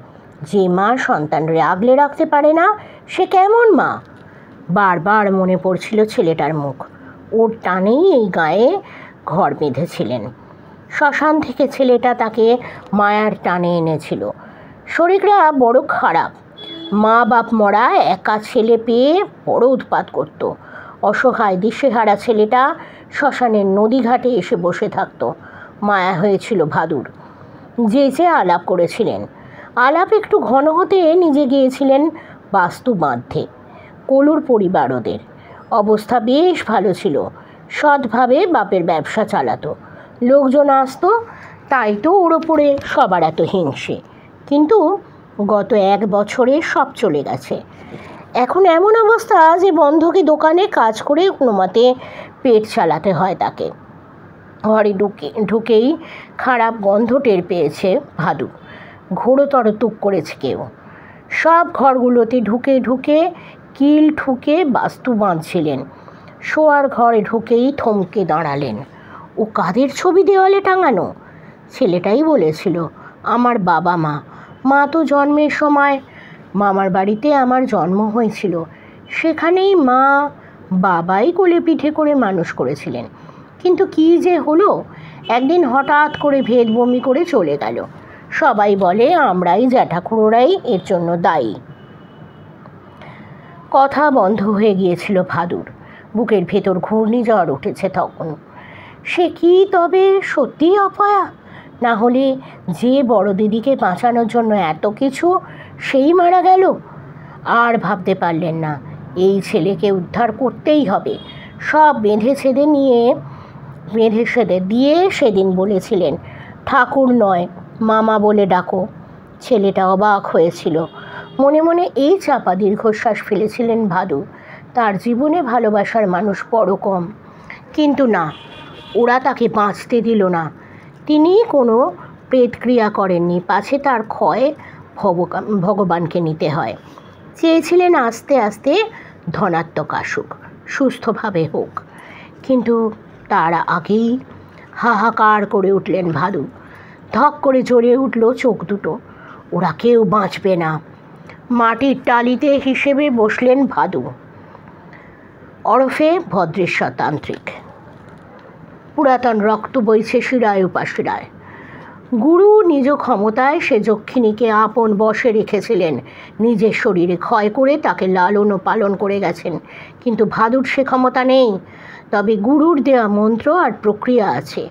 যে মা সন্তানরে আগলে রাখতে পারে না, সে কেমন মা? বারবার মনে পড়ছিল ছেলেটার মুখ। ওর টানেই এই গায়ে ঘর বেঁধেছিলেন। শ্মশান থেকে ছেলেটা তাকে মায়ার টানে এনেছিল। শরীরটা বড় খারাপ। মা বাপ মরা একা ছেলে পেয়ে বড় উৎপাত করত। অসহায় দিশেহারা ছেলেটা শ্মশানের নদীঘাটে এসে বসে থাকত। মায়া হয়েছিল ভাদুর। যে আলাপ করেছিলেন। আলাপ একটু ঘন হতে নিজে গিয়েছিলেন বাস্তু বাঁধতে। কলুর পরিবার ওদের অবস্থা বেশ ভালো ছিল। সৎভাবে বাপের ব্যবসা চালাতো, লোকজন আসতো, তাই তো ওর ওপরে সবার এত হিংসে। কিন্তু গত 1 বছরে সব চলে গেছে। এখন এমন অবস্থা যে বন্ধকি দোকানে কাজ করে কোনোমতে পেট চালাতে হয় তাকে। ঘরে ঢুকেই খারাপ গন্ধ টের পেয়েছে ভাদু। ঘোরতর তুক করেছে কেউ। সব ঘরগুলোতে ঢুকে ঢুকে কিল ঠুকে বাস্তু বাঁধছিলেন। শোয়ার ঘরে ঢুকেই থমকে দাঁড়ালেন। ও কাদের ছবি দেওয়ালে টাঙানো? ছেলেটাই বলেছিল, আমার বাবা মা। মা তো জন্মের সময় মামার বাড়িতে আমার জন্ম হয়েছিল, সেখানেই মা বাবাই কোলে পিঠে করে মানুষ করেছিলেন। কিন্তু কি যে হলো, একদিন হঠাৎ করে ভেদ বমি করে চলে গেল। সবাই বলে আমরাই জ্যাঠাখুড়োরাই এর জন্য দায়ী। কথা বন্ধ হয়ে গিয়েছিল ভাদুর। বুকের ভেতর ঘূর্ণিঝড় উঠেছে তখন। সে কি তবে সত্যিই অপয়া? না হলে যে বড় দিদিকে বাঁচানোর জন্য এত কিছু, সেই মারা গেল? আর ভাবতে পারলেন না। এই ছেলেকে উদ্ধার করতেই হবে। সব বেঁধে সেদে দিয়ে সেদিন বলেছিলেন, ঠাকুর নয় মামা বলে ডাকো। ছেলেটা অবাক হয়েছিল। মনে মনে এই চাপা দীর্ঘশ্বাস ফেলেছিলেন ভাদু। তার জীবনে ভালোবাসার মানুষ বড় কম। কিন্তু না, ওরা তাকে বাঁচতে দিল না। তিনি কোনো প্রেতক্রিয়া করেননি, পাছে তার ক্ষয় ভগবানকে নিতে হয়। চেয়েছিলেন আস্তে আস্তে ধনাত্মক আসুক, সুস্থভাবে হোক। কিন্তু তার আগেই হাহাকার করে উঠলেন ভাদু। ধক করে জ্বলে উঠল চোখ দুটো। ওরা কেউ বাঁচবে না। মাটির টালিতে হিসেবে বসলেন ভাদু, ওরফে ভদ্রেশ্বর তান্ত্রিক। পুরাতন রক্ত বইছে শিরায় উপাশিরায়। গুরু নিজ ক্ষমতায় সে যক্ষিণীকে আপন বশে রেখেছিলেন, নিজের শরীরে ক্ষয় করে তাকে লালন ও পালন করে গেছেন। কিন্তু ভাদুর সে ক্ষমতা নেই। তবে গুরুর দেওয়া মন্ত্র আর প্রক্রিয়া আছে,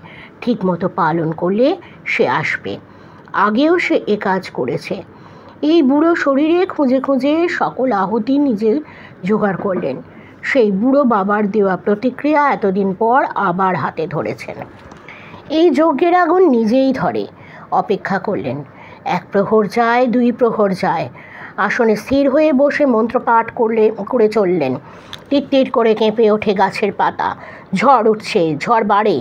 ঠিকমতো পালন করলে সে আসবে। আগেও সে এ কাজ করেছে। এই বুড়ো শরীরে খুঁজে খুঁজে সকল আহুতি নিজে জোগাড় করলেন। সেই বুড়ো বাবার দেওয়া প্রতিক্রিয়া এতদিন পর আবার হাতে ধরেছেন। এই যজ্ঞের আগুন নিজেই ধরে। অপেক্ষা করলেন। 1 প্রহর যায়, 2 প্রহর যায়। আসনে স্থির হয়ে বসে মন্ত্রপাঠ করে চললেন। টিট করে কেঁপে ওঠে গাছের পাতা। ঝড় উঠছে, ঝড় বাড়ে,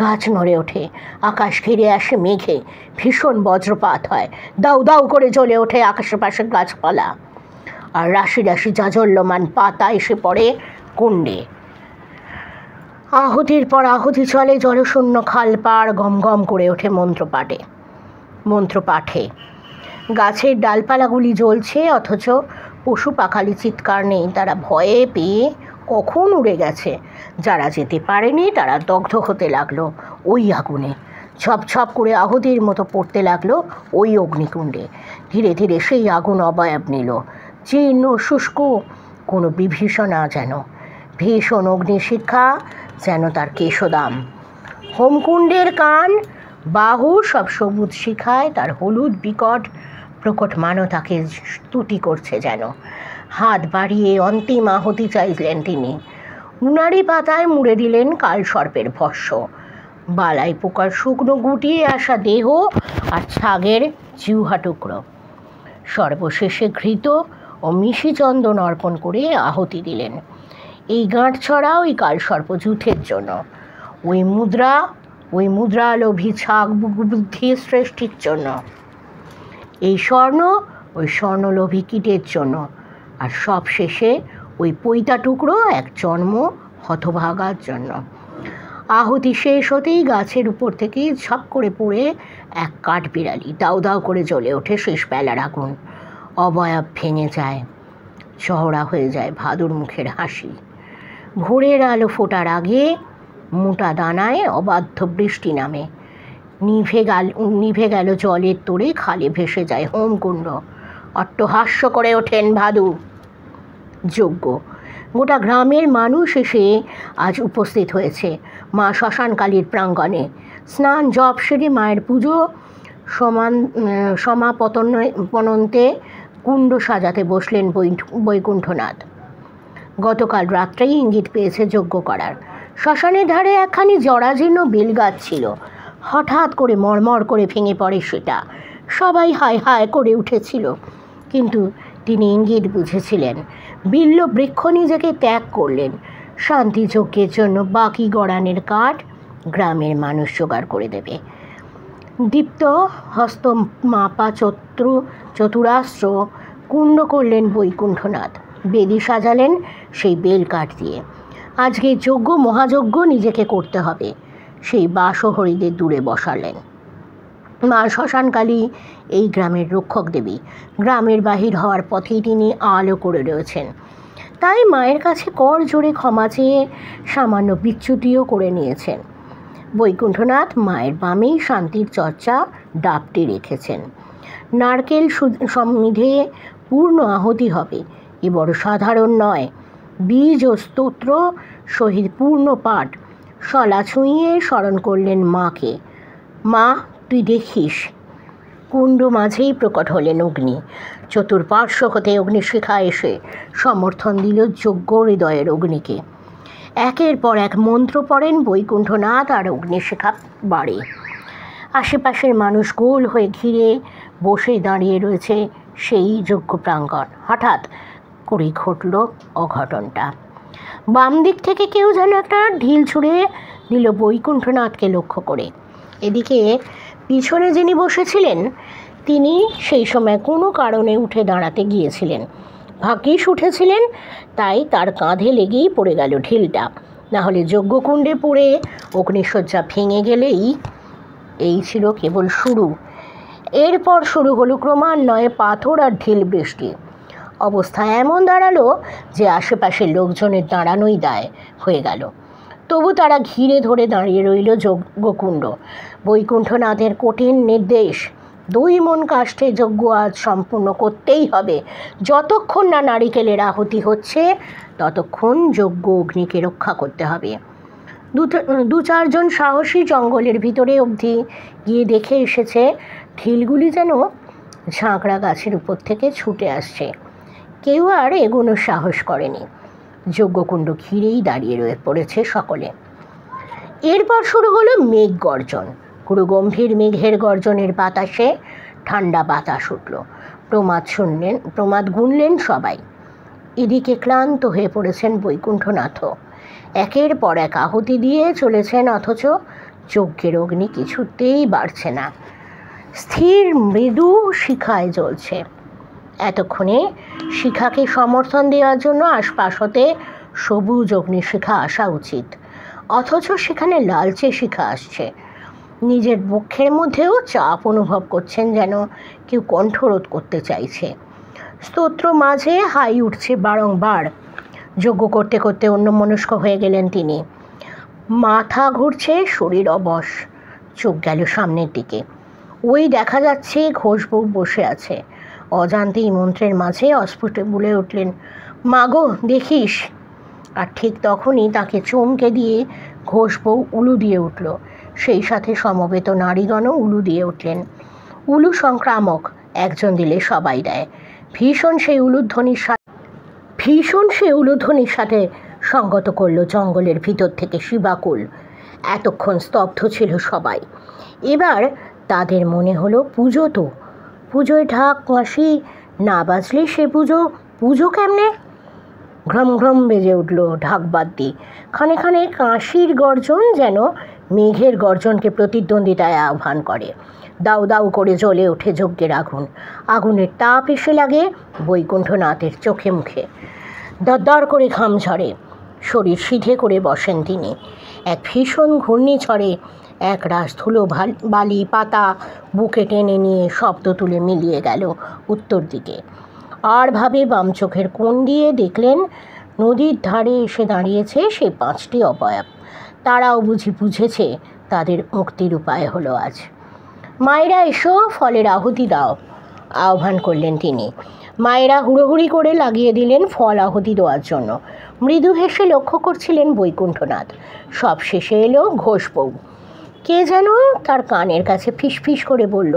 গাছ নড়ে ওঠে। আকাশ ঘিরে আসে মেঘে, ভীষণ বজ্রপাত হয়। দাউ দাউ করে জ্বলে ওঠে আশেপাশে গাছপালা। আর রাশি রাশি জাজল্যমান পাতা এসে পড়ে কুণ্ডে। আহুতির পর আহুতি চলে, জলশূন্য খাল পাড় গম গম করে ওঠে মন্ত্রপাঠে। গাছের ডালপালাগুলি জ্বলছে, অথচ পশু পাখালি চিৎকার নেই। তারা ভয়ে পেয়ে কখন উড়ে গেছে। যারা যেতে পারেনি তারা দগ্ধ হতে লাগলো ওই আগুনে। ঝপঝপ করে আহুতির মতো পড়তে লাগলো ওই অগ্নিকুণ্ডে। ধীরে ধীরে সেই আগুন অবয়ব নিল, জীর্ণ শুষ্ক, কোনো বিভীষণা যেন। ভীষণ অগ্নিশিখা যেন তার কেশদাম। হোমকুণ্ডের কান বাহু সব সবুজ শিখায় তার হলুদ বিকট প্রকট মানতাকে স্তুতি করছে যেন। হাত বাড়িয়ে অন্তিম আহুতি চাইলেন তিনি। উনারি পাতায় মুড়ে দিলেন কালসর্পের ভস্য, বালাই পোকার শুকনো গুটিয়ে আসা দেহ আর ছাগের জিহ্বা টুকরো। সর্বশেষে ঘৃত ও মিশি চন্দন অর্পণ করে আহুতি দিলেন। এই গাঁটছড়া ওই কালসর্প যুথের জন্য। ওই মুদ্রালোভী ছাগ বুদ্ধি সৃষ্টির জন্য। এই স্বর্ণ ওই স্বর্ণলোভী কীটের জন্য। আর সব শেষে ওই পৈতা টুকরো এক জন্ম হতভাগার জন্য। আহুতি শেষ হতেই গাছের উপর থেকে ঝপ করে পড়ে এক কাঠবিড়ালি। দাউ দাউ করে জ্বলে ওঠে শেষ বেলার আগুন। অবয়ব ভেঙে যায়, চওড়া হয়ে যায় ভাদুর মুখের হাসি। ভোরের আলো ফোটার আগে মোটা দানায় অবাধ্য বৃষ্টি নামে। নিভে গেল জলের তোড়ে, খালে ভেসে যায় হোমকুণ্ড। অট্টহাস্য করে ওঠেন ভাদু। যজ্ঞ। গোটা গ্রামের মানুষ এসে আজ উপস্থিত হয়েছে মা শ্মশানকালীর প্রাঙ্গণে। স্নান জপ সেরে মায়ের পুজো সমাপনন্তে কুণ্ড সাজাতে বসলেন বৈকুণ্ঠনাথ। গতকাল রাত্রেই ইঙ্গিত পেয়েছে যজ্ঞ করার। শ্মশানের ধারে একখানি জরাজীর্ণ বেলগাছ ছিল। হঠাৎ করে মরমর করে ভেঙে পড়ে সেটা। সবাই হায় হায় করে উঠেছিল। কিন্তু তিনি ইঙ্গিত বুঝেছিলেন। বিল্ল বৃক্ষ নিজেকে ত্যাগ করলেন। শান্তি যজ্ঞের জন্য বাকি গড়ানের কাঠ গ্রামের মানুষ জোগাড় করে দেবে। দীপ্ত হস্ত মাপা চতুরাস্ত্র কুণ্ড করলেন বৈকুণ্ঠনাথ। বেদি সাজালেন সেই বেল কাঠ দিয়ে। আজকে যজ্ঞ মহাযজ্ঞ নিজেকে করতে হবে। সেই বাসহরিদের দূরে বসালেন। মা শ্মশানকালী এই গ্রামের রক্ষক দেবী। গ্রামের বাহির হওয়ার পথেই তিনি আলো করে রয়েছেন। তাই মায়ের কাছে কর জোরে ক্ষমা চেয়ে সামান্য বিচ্যুতিও করে নিয়েছেন। বৈকুণ্ঠনাথ মায়ের বামেই শান্তির চর্চা ডাবটি রেখেছেন। নারকেল সমিধে পূর্ণ আহুতি হবে। এ বড় সাধারণ নয়। বীজ ও স্তোত্র সহিত পূর্ণ পাঠ। শলা ছুঁইয়ে স্মরণ করলেন মাকে। মা, তুই দেখিস। কুণ্ড মাঝেই প্রকট হলেন অগ্নি। চতুর্পার্শ্ব হতে অগ্নিশিখা এসে সমর্থন দিল যজ্ঞ হৃদয়ের অগ্নিকে। একের পর এক মন্ত্র পড়েন বৈকুণ্ঠনাথ, আর অগ্নিশিখা বাড়ে। আশেপাশের মানুষ গোল হয়ে ঘিরে বসে দাঁড়িয়ে রয়েছে সেই যজ্ঞ প্রাঙ্গণ। হঠাৎ করেই ঘটল অঘটনটা। বাম দিক থেকে কেউ যেন একটা ঢিল ছুঁড়ে নিল বৈকুণ্ঠনাথকে লক্ষ্য করে। এদিকে পিছনে যিনি বসেছিলেন তিনি সেই সময় কোনো কারণে উঠে দাঁড়াতে গিয়েছিলেন। ভাগ্যিস উঠেছিলেন, তাই তার কাঁধে লেগেই পড়ে গেল ঢিলটা, নাহলে যজ্ঞকুণ্ডে পড়ে অগ্নিশয্যা ভেঙে গেলেই এই ছিল কেবল শুরু। এরপর শুরু হলো ক্রমান্বয়ে পাথর আর ঢিল বৃষ্টি। অবস্থা এমন দাঁড়ালো যে আশেপাশের লোকজনের দাঁড়ানোই দায় হয়ে গেল। তবু তারা ঘিরে ধরে দাঁড়িয়ে রইল যজ্ঞকুণ্ড। বৈকুণ্ঠনাথের কঠিন নির্দেশ, 2 মণ কাষ্ঠে যজ্ঞ আজ সম্পূর্ণ করতেই হবে। যতক্ষণ না নারিকেলের আহুতি হচ্ছে ততক্ষণ যজ্ঞ অগ্নিকে রক্ষা করতে হবে। 2-4 জন সাহসী জঙ্গলের ভিতরে অবধি গিয়ে দেখে এসেছে ঢিলগুলি যেন ঝাঁকড়া গাছের উপর থেকে ছুটে আসছে। কেউ আর এগোনোর সাহস করেনি। যজ্ঞকুণ্ড ঘিরেই দাঁড়িয়ে রয়ে পড়েছে সকলে। এরপর শুরু হলো মেঘ গর্জন। গুরুগম্ভীর মেঘের গর্জনের বাতাসে ঠান্ডা বাতাস উঠল। প্রমাদ গুনলেন সবাই। এদিকে ক্লান্ত হয়ে পড়েছেন বৈকুণ্ঠনাথও। একের পর এক আহুতি দিয়ে চলেছেন, অথচ যজ্ঞের অগ্নি কিছুতেই বাড়ছে না, স্থির মৃদু শিখায় জ্বলছে। এতক্ষণে শিখাকে সমর্থন দেওয়ার জন্য আশপাশ হতে সবুজ অগ্নিশিখা আসা উচিত, অথচ সেখানে লালচে শিখা আসছে। নিজের বক্ষের মধ্যেও চাপ অনুভব করছেন, যেন কেউ কণ্ঠরোধ করতে চাইছে। স্তোত্র মাঝে হাই উঠছে বারংবার। যজ্ঞ করতে করতে অন্যমনস্ক হয়ে গেলেন তিনি। মাথা ঘুরছে, শরীর অবশ। চোখ গেল সামনের দিকে। ওই দেখা যাচ্ছে ঘোষবউ বসে আছে। অজান্তেই মন্ত্রের মাঝে অস্ফুটে বলে উঠলেন, মাগো দেখিস। আর ঠিক তখনই তাকে চমকে দিয়ে ঘোষবউ উলু দিয়ে উঠল। সেই সাথে সমবেত নারীগণও উলু দিয়ে উঠলেন। উলু সংক্রামক, একজন দিলে সবাই দেয়। ভীষণ সেই উলুধ্বনির সাথে সঙ্গত করল জঙ্গলের ভিতর থেকে শিবাকুল। এতক্ষণ স্তব্ধ ছিল সবাই। এবার তাদের মনে হলো পুজোয় ঢাক কাঁসি না বাজলে সে পুজো কেমনে? ঘ্রম ঘ্রম বেজে উঠল ঢাক বাদ্যি। খানে খানে কাঁসির গর্জন যেন মেঘের গর্জনকে প্রতিদ্বন্দ্বিতায় আহ্বান করে। দাউ দাউ করে জ্বলে ওঠে যজ্ঞের আগুন। আগুনের তাপ এসে লাগে বৈকুণ্ঠনাথের চোখে মুখে। দরদর করে ঘাম ঝরে। শরীর সিধে করে বসেন তিনি। এক ভীষণ ঘূর্ণিঝড়ে এক রাশ ধুলো বালি পাতা বুকে টেনে নিয়ে শব্দ তুলে মিলিয়ে গেল উত্তর দিকে। আর ভাবে বাম চোখের কোণ দিয়ে দেখলেন নদীর ধারে এসে দাঁড়িয়েছে সেই 5টি অবয়ব। তারাও বুঝেছে তাদের মুক্তির উপায় হলো আজ। মায়েরা এসো, ফলের আহুতি দাও, আহ্বান করলেন তিনি। মায়েরা হুড়োহুড়ি করে লাগিয়ে দিলেন ফল আহুতি দেওয়ার জন্য। মৃদু হেসে লক্ষ্য করছিলেন বৈকুণ্ঠনাথ। সব শেষে এলো ঘোষবউ। কে যেন তার কানের কাছে ফিসফিস করে বলল,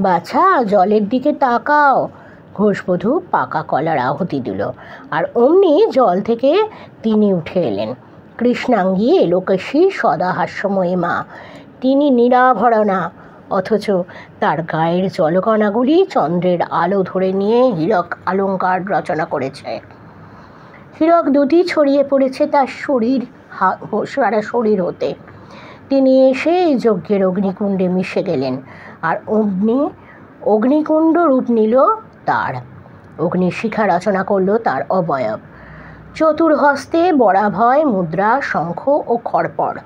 বাছা জলের দিকে তাকাও। ঘোষবধূ পাকা কলার আহুতি দিল, আর অমনি জল থেকে তিনি উঠে এলেন। কৃষ্ণাঙ্গী এলোকেশী সদা হাস্যময়ী মা। তিনি নিরাভরণা, অথচ তার গায়ের জলকণাগুলি চন্দ্রের আলো ধরে নিয়ে হীরক অলঙ্কার রচনা করেছে। হীরক দুটি ছড়িয়ে পড়েছে তার সারা শরীর হতে। তিনি এসে এই যজ্ঞের অগ্নিকুণ্ডে মিশে গেলেন, আর অগ্নিকুণ্ড রূপ নিল তার। অগ্নিশিখা রচনা করল তার অবয়ব। চতুর্হস্তে বরাভয় মুদ্রা, শঙ্খ ও খড়পড়।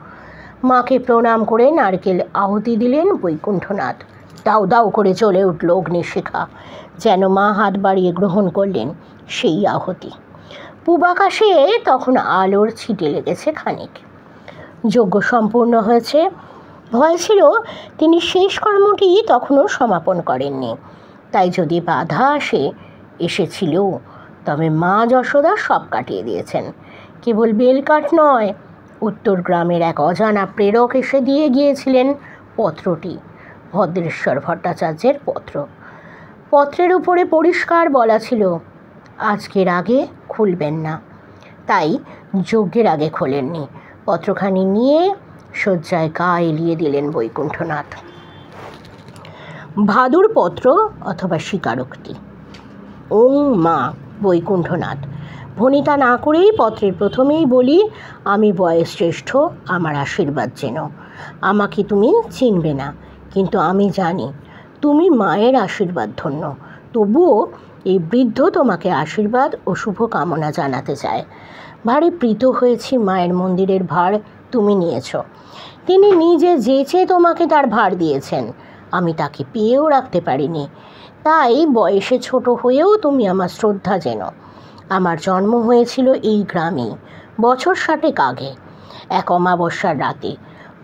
মাকে প্রণাম করে নারকেল আহুতি দিলেন বৈকুণ্ঠনাথ। দাউ দাউ করে জ্বলে উঠল অগ্নিশিখা, যেন মা হাত বাড়িয়ে গ্রহণ করলেন সেই আহুতি। পূবাকাশে তখন আলোর ছিটে লেগেছে খানিক। যজ্ঞ সম্পূর্ণ হয়েছে। ভয় ছিল তিনি শেষ কর্মটি তখনও সমাপন করেননি। তাই যদি বাধা এসেছিল, তবে মা যশোদা সব কাটিয়ে দিয়েছেন। কেবল বেলকাঠ নয়, উত্তর গ্রামের এক অজানা প্রেরক এসে দিয়ে গিয়েছিলেন পত্রটি, ভদ্রেশ্বর ভট্টাচার্যের পত্র। পত্রের উপরে পরিষ্কার বলা ছিল, আজকের আগে খুলবেন না। তাই যজ্ঞের আগে খোলেননি। পত্রখানি নিয়ে শয্যায় গা এলিয়ে দিলেন বৈকুণ্ঠনাথ। ভাদুর পত্র অথবা স্বীকারোক্তি। ওং মা। বৈকুণ্ঠনাথ। ভনিতা না করেই পত্রের প্রথমেই বলি, আমি বয়োজ্যেষ্ঠ, আমার আশীর্বাদ যেন। আমাকে তুমি চিনবে না, কিন্তু আমি জানি তুমি মায়ের আশীর্বাদ ধন্য। তবুও এই বৃদ্ধ তোমাকে আশীর্বাদ ও শুভকামনা জানাতে চায়। ভারী প্রীত হয়েছি মায়ের মন্দিরের ভার তুমি নিয়েছ। তিনি নিজে যেচে তোমাকে তার ভার দিয়েছেন, আমি তাকে পেয়েও রাখতে পারিনি। তাই বয়সে ছোট হয়েও তুমি আমার শ্রদ্ধা যেন। আমার জন্ম হয়েছিল এই গ্রামেই বছর 60 আগে, এক অমাবস্যার রাতে,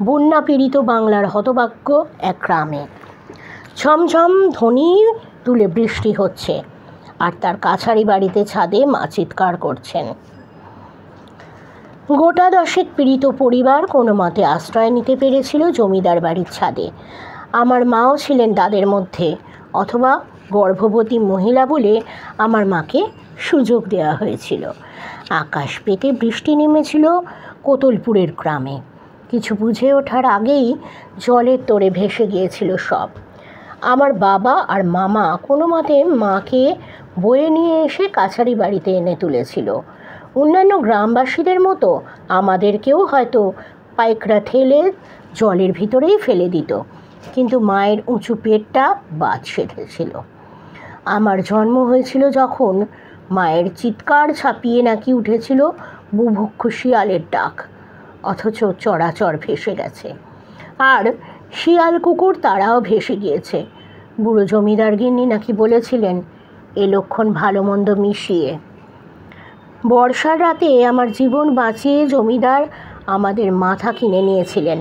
বন্যা পীড়িত বাংলার হতভাগ্য এক গ্রামে। ঝমঝম ধ্বনি তুলে বৃষ্টি হচ্ছে, আর তার কাছারি বাড়িতে ছাদে মা চিৎকার করছেন। গোটা 10 পীড়িত পরিবার কোনো মতে আশ্রয় নিতে পেরেছিল জমিদার বাড়ির ছাদে। আমার মাও ছিলেন তাদের মধ্যে, অথবা গর্ভবতী মহিলা বলে আমার মাকে সুযোগ দেওয়া হয়েছিল। আকাশ পেতে বৃষ্টি নেমেছিল কোতলপুরের গ্রামে। কিছু বুঝে ওঠার আগেই জলের তোড়ে ভেসে গিয়েছিল সব। আমার বাবা আর মামা কোনো মতে মাকে বয়ে নিয়ে এসে কাছারি বাড়িতে এনে তুলেছিল। অন্যান্য গ্রামবাসীদের মতো আমাদেরকেও হয়তো পাইকরা ঠেলে জলের ভিতরেই ফেলে দিত, কিন্তু মায়ের উঁচু পেটটা বাদ সেধেছিল। আমার জন্ম হয়েছিল যখন, মায়ের চিৎকার ছাপিয়ে নাকি উঠেছিল বুভুক্ষ শিয়ালের ডাক, অথচ চরাচর ভেসে গেছে। আর শিয়াল কুকুর তারাও ভেসে গিয়েছে। বুড়ো জমিদার গিন্নি নাকি বলেছিলেন এ লক্ষণ ভালো মন্দ মিশিয়ে। বর্ষার রাতে আমার জীবন বাঁচিয়ে জমিদার আমাদের মাথা কিনে নিয়েছিলেন।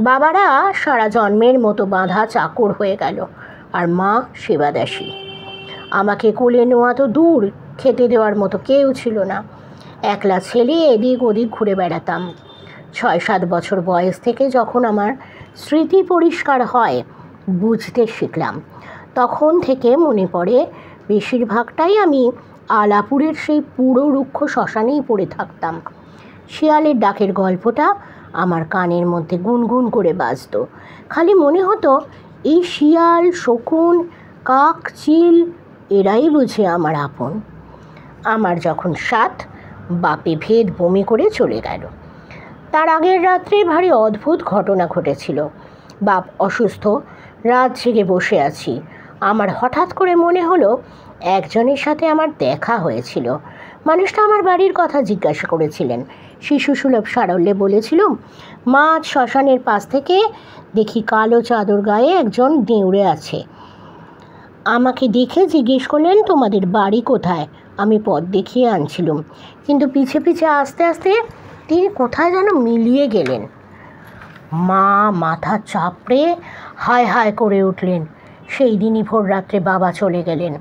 বাবারা সারা জন্মের মতো বাঁধা চাকর হয়ে গেল, আর মা সেবাদাসী। আমাকে কোলে নেওয়া তো দূর, খেতে দেওয়ার মতো কেউ ছিল না। একলা ছেলে, এদিক ওদিক ঘুরে বেড়াতাম। 6-7 বছর বয়স থেকে যখন আমার স্মৃতি পরিষ্কার হয়, বুঝতে শিখলাম, তখন থেকে মনে পড়ে বেশিরভাগটাই আমি আলাপুরের সেই পুরো রুক্ষ শ্মশানেই পড়ে থাকতাম। শিয়ালের ডাকের গল্পটা আমার কানের মধ্যে গুনগুন করে বাজত। খালি মনে হতো এই শিয়াল, শকুন, কাক, চিল এরাই বুঝে আমার আপন। আমার যখন 7, বাপে ভেদ বমি করে চলে গেল। তার আগের রাত্রে ভারী অদ্ভুত ঘটনা ঘটেছিল। বাপ অসুস্থ, রাত জেগে বসে আছি। আমার হঠাৎ করে মনে হলো একজনের সাথে আমার দেখা হয়েছিল। মানুষটা আমার বাড়ির কথা জিজ্ঞাসা করেছিলেন। শিশুসুলভ সারল্যে বলেছিল, মাঝ শ্মশানের পাশ থেকে দেখি কালো চাদর গায়ে একজন দেউড়ে আছে। আমাকে দেখে জিজ্ঞেস করলেন, তোমাদের বাড়ি কোথায়? আমি পথ দেখিয়ে আনছিলাম, কিন্তু পিছে পিছে আস্তে আস্তে তিনি কোথায় যেন মিলিয়ে গেলেন। মা মাথা চাপড়ে হায় হায় করে উঠলেন। সেই দিনই ভোর রাত্রে বাবা চলে গেলেন।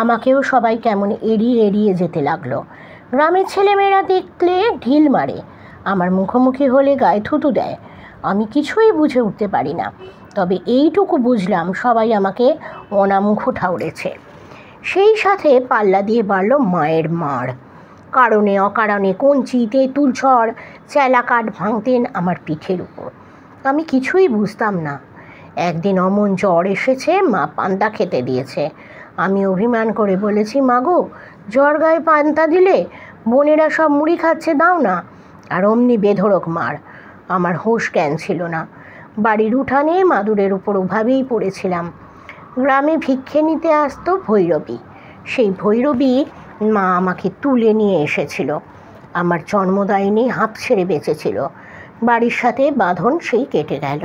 আমাকেও সবাই কেমন এড়িয়ে এড়িয়ে যেতে লাগলো। গ্রামের ছেলেমেয়েরা দেখলে ঢিল মারে, আমার মুখোমুখি হলে গায়ে থুতু দেয়। আমি কিছুই বুঝে উঠতে পারি না, তবে এইটুকু বুঝলাম সবাই আমাকে অনামুখো ঠাউরেছে। সেই সাথে পাল্লা দিয়ে বাড়ল মায়ের মার। কারণে অকারণে কঞ্চি, তেঁতুল ঝড়, চেলা কাঠ ভাঙতেন আমার পিঠের উপর। আমি কিছুই বুঝতাম না। একদিন অমন জ্বর এসেছে, মা পান্তা খেতে দিয়েছে। আমি অভিমান করে বলেছি, মাগো জ্বর গায়ে পান্তা দিলে বোনেরা সব মুড়ি খাচ্ছে, দাও না। আর অমনি বেধড়ক মার। আমার হুঁশ জ্ঞান ছিল না। বাড়ির উঠানে মাদুরের উপর ওভাবেই পড়েছিলাম। গ্রামে ভিক্ষে নিতে আসতো ভৈরবী। সেই ভৈরবী মা আমাকে তুলে নিয়ে এসেছিল। আমার জন্মদায়িনী হাঁপ ছেড়ে বেঁচেছিল। বাড়ির সাথে বাঁধন সেই কেটে গেল।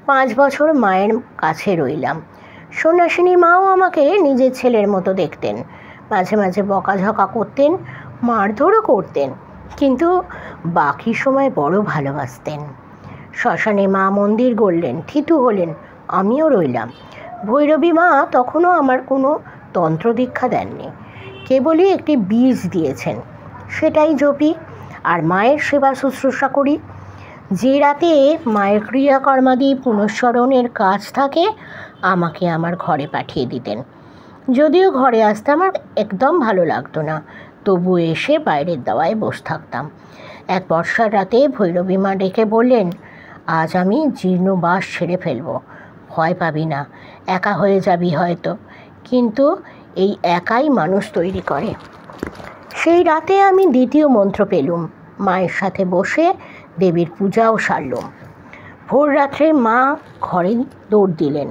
5 বছর মায়ের কাছে রইলাম। সন্ন্যাসিনী মাও আমাকে নিজের ছেলের মতো দেখতেন। মাঝে মাঝে বকাঝকা করতেন, মারধরও করতেন, কিন্তু বাকি সময় বড় ভালোবাসতেন। শ্মশানে মা মন্দির গড়লেন, থিতু হলেন, আমিও রইলাম। ভৈরবী মা তখনও আমার কোনো তন্ত্র দীক্ষা দেননি, কেবলই একটি বীজ দিয়েছেন, সেটাই জপি আর মায়ের সেবা শুশ্রূষা করি। যে রাতে মায়ের ক্রিয়াকর্মাদি পুনঃস্মরণের কাজ থাকে, আমাকে আমার ঘরে পাঠিয়ে দিতেন। যদিও ঘরে আসতে আমার একদম ভালো লাগতো না, তবু এসে বাইরের দাওয়ায় বসে থাকতাম। এক বর্ষার রাতে ভৈরবী মা ডেকে বললেন, আজ আমি জীর্ণ বাস ছেড়ে ফেলবো, ভয় পাবি না, একা হয়ে যাবি হয়তো, কিন্তু এই একাই মানুষ তৈরি করে। সেই রাতে আমি দ্বিতীয় মন্ত্র পেলুম, মায়ের সাথে বসে দেবীর পূজাও সারলুম। ভোর রাত্রে মা ঘরে দৌড় দিলেন,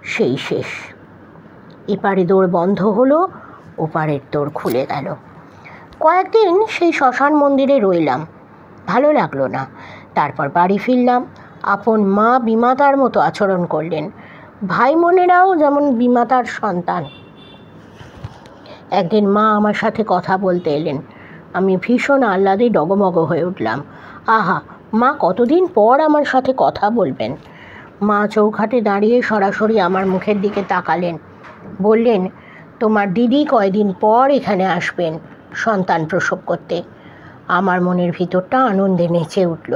সেই শেষ। এপারে দৌড় বন্ধ হলো, ওপারের দৌড় খুলে গেল। কয়েকদিন সেই শ্মশান মন্দিরে রইলাম, ভালো লাগলো না। তারপর বাড়ি ফিরলাম। আপন মা বিমাতার মতো আচরণ করলেন, ভাই বোনেরাও যেমন বিমাতার সন্তান। একদিন মা আমার সাথে কথা বলতে এলেন। আমি ভীষণ আহ্লাদে ডগমগ হয়ে উঠলাম। আহা, মা কতদিন পর আমার সাথে কথা বলবেন। মা চৌখাটে দাঁড়িয়ে সরাসরি আমার মুখের দিকে তাকালেন, বললেন, তোমার দিদি কয়দিন পর এখানে আসবেন সন্তান প্রসব করতে। আমার মনের ভিতরটা আনন্দে নেচে উঠল।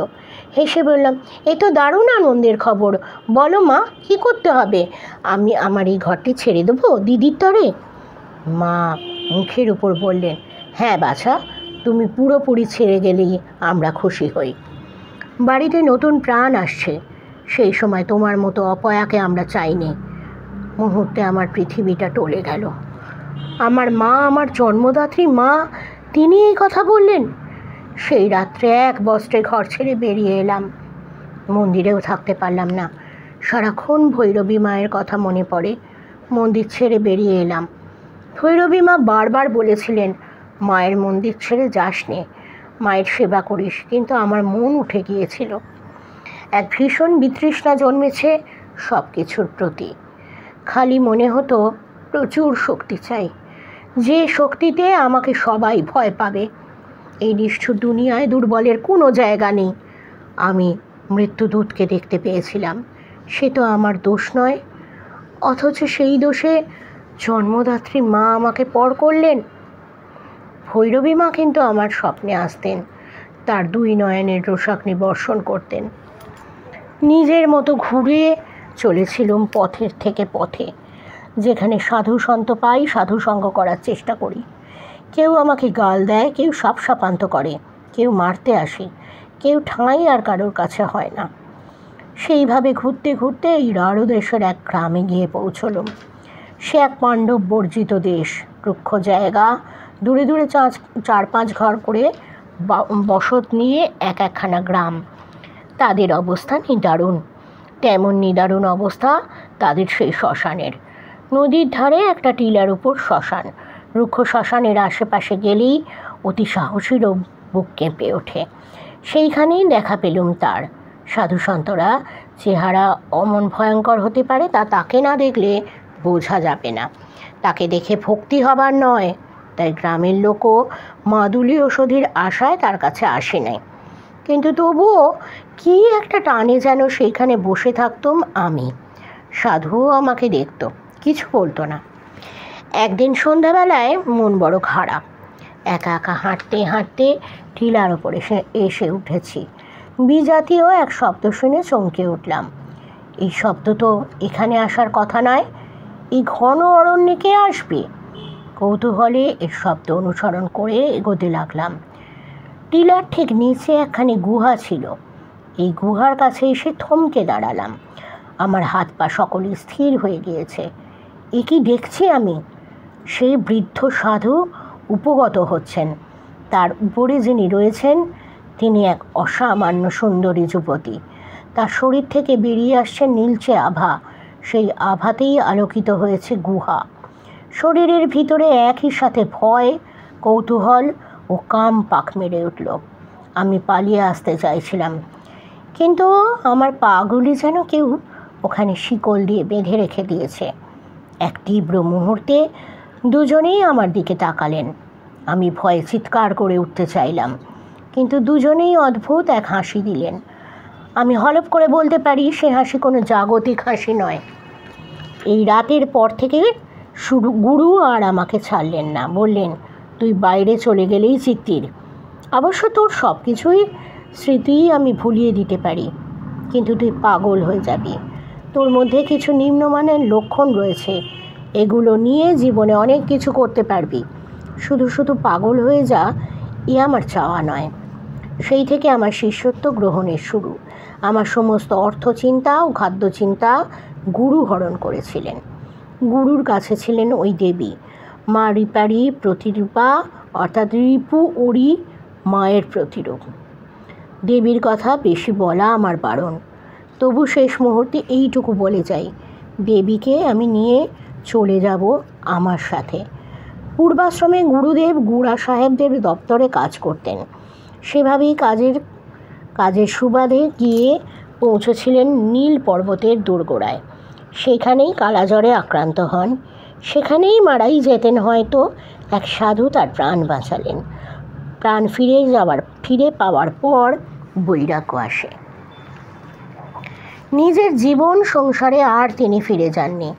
হেসে বললাম, এ তো দারুণ আনন্দের খবর। বলো মা, কী করতে হবে? আমি আমার এই ঘরটি ছেড়ে দেবো দিদির তরে? মা মুখের উপর বললেন, হ্যাঁ বাছা, তুমি পুরোপুরি ছেড়ে গেলেই আমরা খুশি হই। বাড়িতে নতুন প্রাণ আসছে, সেই সময় তোমার মতো অপয়াকে আমরা চাইনি। মুহূর্তে আমার পৃথিবীটা টলে গেল। আমার মা, আমার জন্মদাত্রী মা, তিনি এই কথা বললেন। সেই রাত্রে এক বস্ত্রে ঘর ছেড়ে বেরিয়ে এলাম। মন্দিরেও থাকতে পারলাম না, সারাক্ষণ ভৈরবী মায়ের কথা মনে পড়ে। মন্দির ছেড়ে বেরিয়ে এলাম। ভৈরবী মা বারবার বলেছিলেন, মায়ের মন্দির ছেড়ে যাস নে, মায়ের সেবা করিস। কিন্তু আমার মন উঠে গিয়েছিল। এক ভীষণ বিতৃষ্ণা জন্মেছে সব কিছুর প্রতি। খালি মনে হতো প্রচুর শক্তি চাই, যে শক্তিতে আমাকে সবাই ভয় পাবে। এই নিষ্ঠুর দুনিয়ায় দুর্বলের কোনো জায়গা নেই। আমি মৃত্যুদূতকে দেখতে পেয়েছিলাম, সে তো আমার দোষ নয়, অথচ সেই দোষে জন্মদাত্রী মা আমাকে পর করলেন। ভৈরবী মা কিন্তু আমার স্বপ্নে আসতেন, তার দুই নয়নের রোষাগ্নি বর্ষণ করতেন। নিজের মতো ঘুরে চলেছিলুম পথের থেকে পথে। যেখানে সাধু সন্ত পাই সাধু সঙ্গ করার চেষ্টা করি। কেউ আমাকে গাল দেয়, কেউ সাপসাপান্ত করে, কেউ মারতে আসে, কেউ ঠাঁই আর কারোর কাছে হয় না। সেইভাবে ঘুরতে ঘুরতে এই রাঢ়দেশের এক গ্রামে গিয়ে পৌঁছলুম। সে এক পাণ্ডব বর্জিত দেশ, রুক্ষ জায়গা, দূরে দূরে 4-5 ঘর করে বসত নিয়ে এক একখানা গ্রাম। তাদের অবস্থা নিদারুণ। তেমন নিদারুণ অবস্থা তাদের সেই শ্মশানের। নদীর ধারে একটা টিলার উপর শ্মশান। রুক্ষ শ্মশানের আশেপাশে গেলেই অতি সাহসীরও বুক কেঁপে ওঠে। সেইখানেই দেখা পেলুম তার। সাধুসন্তরা চেহারা অমন ভয়ঙ্কর হতে পারে তা তাকে না দেখলে বোঝা যাবে না। তাকে দেখে ভক্তি হবার নয়, তাই গ্রামের লোকও মাদুলি ওষুধের আশায় তার কাছে আসে নাই। কিন্তু তবুও কি একটা টানে যেন সেইখানে বসে থাকতুম আমি। সাধুও আমাকে দেখত, কিছু বলতো না। একদিন সন্ধ্যাবেলায় মন বড় খারাপ। একা একা হাঁটতে হাঁটতে টিলার ওপরে এসে উঠেছি। বিজাতীয় এক শব্দ শুনে চমকে উঠলাম। এই শব্দ তো এখানে আসার কথা নয়, এই ঘন অরণ্যে কে আসবে? কৌতূহলে এর শব্দ অনুসরণ করে এগোতে লাগলাম। টিলার ঠিক নিচে একখানি গুহা ছিল। এই গুহার কাছে এসে থমকে দাঁড়ালাম। আমার হাত পা সকলে স্থির হয়ে গিয়েছে। এ কি দেখছি আমি? সেই বৃদ্ধ সাধু উপগত হচ্ছেন। তার উপরে যিনি রয়েছেন তিনি এক অসামান্য সুন্দরী যুবতী। তার শরীর থেকে বেরিয়ে আসছে নীলচে আভা। সেই আভাতেই আলোকিত হয়েছে গুহা। শরীরের ভিতরে একই সাথে ভয়, কৌতূহল ও কাম পাক মেরে উঠল। আমি পালিয়ে আসতে চাইছিলাম, কিন্তু আমার পাগুলি যেন কেউ ওখানে শিকল দিয়ে বেঁধে রেখে দিয়েছে। এক তীব্র মুহূর্তে দুজনেই আমার দিকে তাকালেন। আমি ভয়ে চিৎকার করে উঠতে চাইলাম, কিন্তু দুজনেই অদ্ভুত এক হাসি দিলেন। আমি হলপ করে বলতে পারি সে হাসি কোনো জাগতিক হাসি নয়। এই রাতের পর থেকে গুরু আর আমাকে ছাড়লেন না। বললেন, তুই বাইরে চলে গেলেই চিত্তির। অবশ্য তোর সব কিছুই স্মৃতিই আমি ভুলিয়ে দিতে পারি, কিন্তু তুই পাগল হয়ে যাবি। তোর মধ্যে কিছু নিম্নমানের লক্ষণ রয়েছে, এগুলো নিয়ে জীবনে অনেক কিছু করতে পারবি। শুধু শুধু পাগল হয়ে যা, এ আমার চাওয়া নয়। সেই থেকে আমার শিষ্যত্ব গ্রহণের শুরু। আমার সমস্ত অর্থচিন্তা ও খাদ্যচিন্তা গুরু হরণ করেছিলেন। গুরুর কাছে ছিলেন ওই দেবী। মা রিপারি প্রতিরূপা, অর্থাৎ রিপু ওরি মায়ের প্রতিরূপ। দেবীর কথা বেশি বলা আমার বারণ, তবু শেষ মুহূর্তে এইটুকু বলে যাই, দেবীকে আমি নিয়ে চলে যাব আমার সাথে। পূর্বাশ্রমে গুরুদেব গুড়া সাহেবদের দপ্তরে কাজ করতেন। সেভাবেই কাজের সুবাদে গিয়ে পৌঁছেছিলেন নীল পর্বতের দোরগোড়ায়। সেখানেই কালাজ্বরে আক্রান্ত হন। সেখানেই মারাই যেতেন হয়তো। এক সাধু তার প্রাণ বাঁচালেন। প্রাণ ফিরে পাওয়ার পর বৈরাগ্য আসে। নিজের জীবন সংসারে আর তিনি ফিরে যাননি।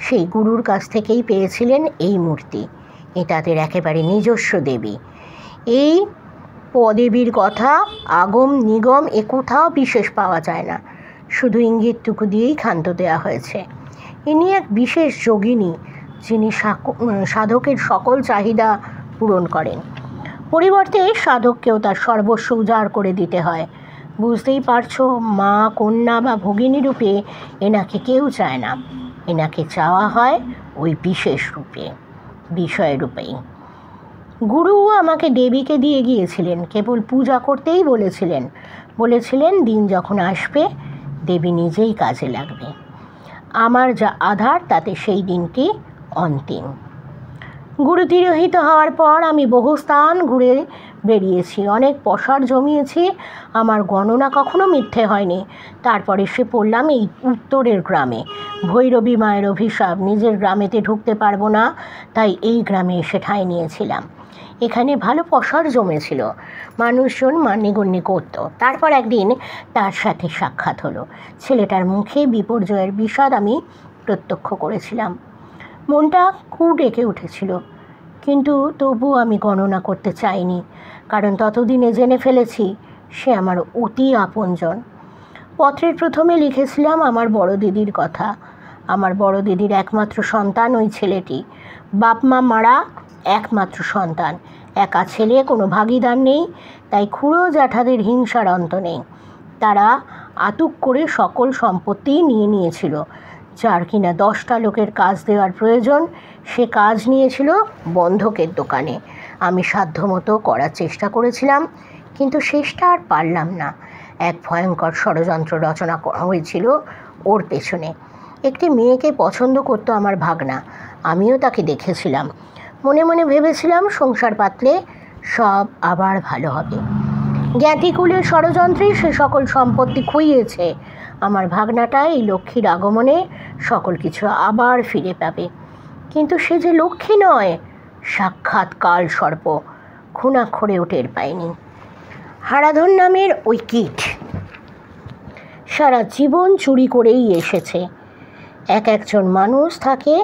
সেই গুরুর কাছ থেকেই পেয়েছিলেন এই মূর্তি। এ তাদের একেবারে নিজস্ব দেবী। এই পদেবীর কথা আগম নিগম এ কোথাও বিশেষ পাওয়া যায় না, শুধু ইঙ্গিতটুকু দিয়েই ক্ষান্ত দেওয়া হয়েছে। ইনি এক বিশেষ যোগিনী, যিনি সাধকের সকল চাহিদা পূরণ করেন। পরিবর্তে সাধককেও তার সর্বস্ব উজাড় করে দিতে হয়। বুঝতেই পারছো, মা, কন্যা বা ভগিনী রূপে এনাকে কেউ চায় না। এনাকে চাওয়া হয় ওই বিশেষ রূপে, বিষয় রূপেই। গুরু আমাকে দেবীকে দিয়ে গিয়েছিলেন, কেবল পূজা করতেই বলেছিলেন দিন যখন আসবে দেবী নিজেই কাজে লাগবে। আমার যা আধার তাতে সেই দিনটি অন্তিম। গুরু তিরোহিত হওয়ার পর আমি বহু স্থান ঘুরে বেরিয়েছি, অনেক পসার জমিয়েছি। আমার গণনা কখনো মিথ্যে হয়নি। তারপরে এসে পড়লাম এই উত্তরের গ্রামে। ভৈরবী মায়ের অভিশাপ, নিজের গ্রামেতে ঢুকতে পারবো না, তাই এই গ্রামে এসে ঠাঁই নিয়েছিলাম। এখানে ভালো পসার জমেছিল, মানুষজন মান্যগণ্য করত। তারপর একদিন তার সাথে সাক্ষাৎ হলো। ছেলেটার মুখে বিপর্যয়ের বিষাদ আমি প্রত্যক্ষ করেছিলাম। মনটা খুব ডেকে উঠেছিল, কিন্তু তবু আমি গণনা করতে চাইনি, কারণ ততদিনে জেনে ফেলেছি সে আমার অতি আপনজন। পত্রের প্রথমে লিখেছিলাম আমার বড় দিদির কথা। আমার বড় দিদির একমাত্র সন্তান ওই ছেলেটি। বাপ মা মারা একমাত্র সন্তান, একা ছেলে, কোনো ভাগিদার নেই, তাই খুড়ো জ্যাঠাদের হিংসার অন্ত নেই। তারা আতুক করে সকল সম্পত্তি নিয়ে নিয়েছিল। যার কিনা 10টা লোকের কাজ দেওয়ার প্রয়োজন, সে কাজ নিয়েছিল বন্ধকের দোকানে। আমি সাধ্যমতো করার চেষ্টা করেছিলাম, কিন্তু শেষটা আর পারলাম না। এক ভয়ঙ্কর ষড়যন্ত্র রচনা হয়েছিল ওর পেছনে। একটি মেয়েকে পছন্দ করতো আমার ভাগনা, আমিও তাকে দেখেছিলাম। মনে মনে ভেবেছিলাম সংসার পাতলে সব আবার ভালো হবে। জ্ঞাতিকুলের ষড়যন্ত্রেই সে সকল সম্পত্তি খুইয়েছে। আমার ভাগনাটা এই লক্ষ্মীর আগমনে সকল কিছু আবার ফিরে পাবে। কিন্তু সে যে লক্ষ্মী নয়, সাক্ষাৎ কাল সর্প। খুনাক্ষরেও টের পায়নি। হারাধন নামের ওই কীট সারা জীবন চুরি করেই এসেছে। একজন মানুষ থাকে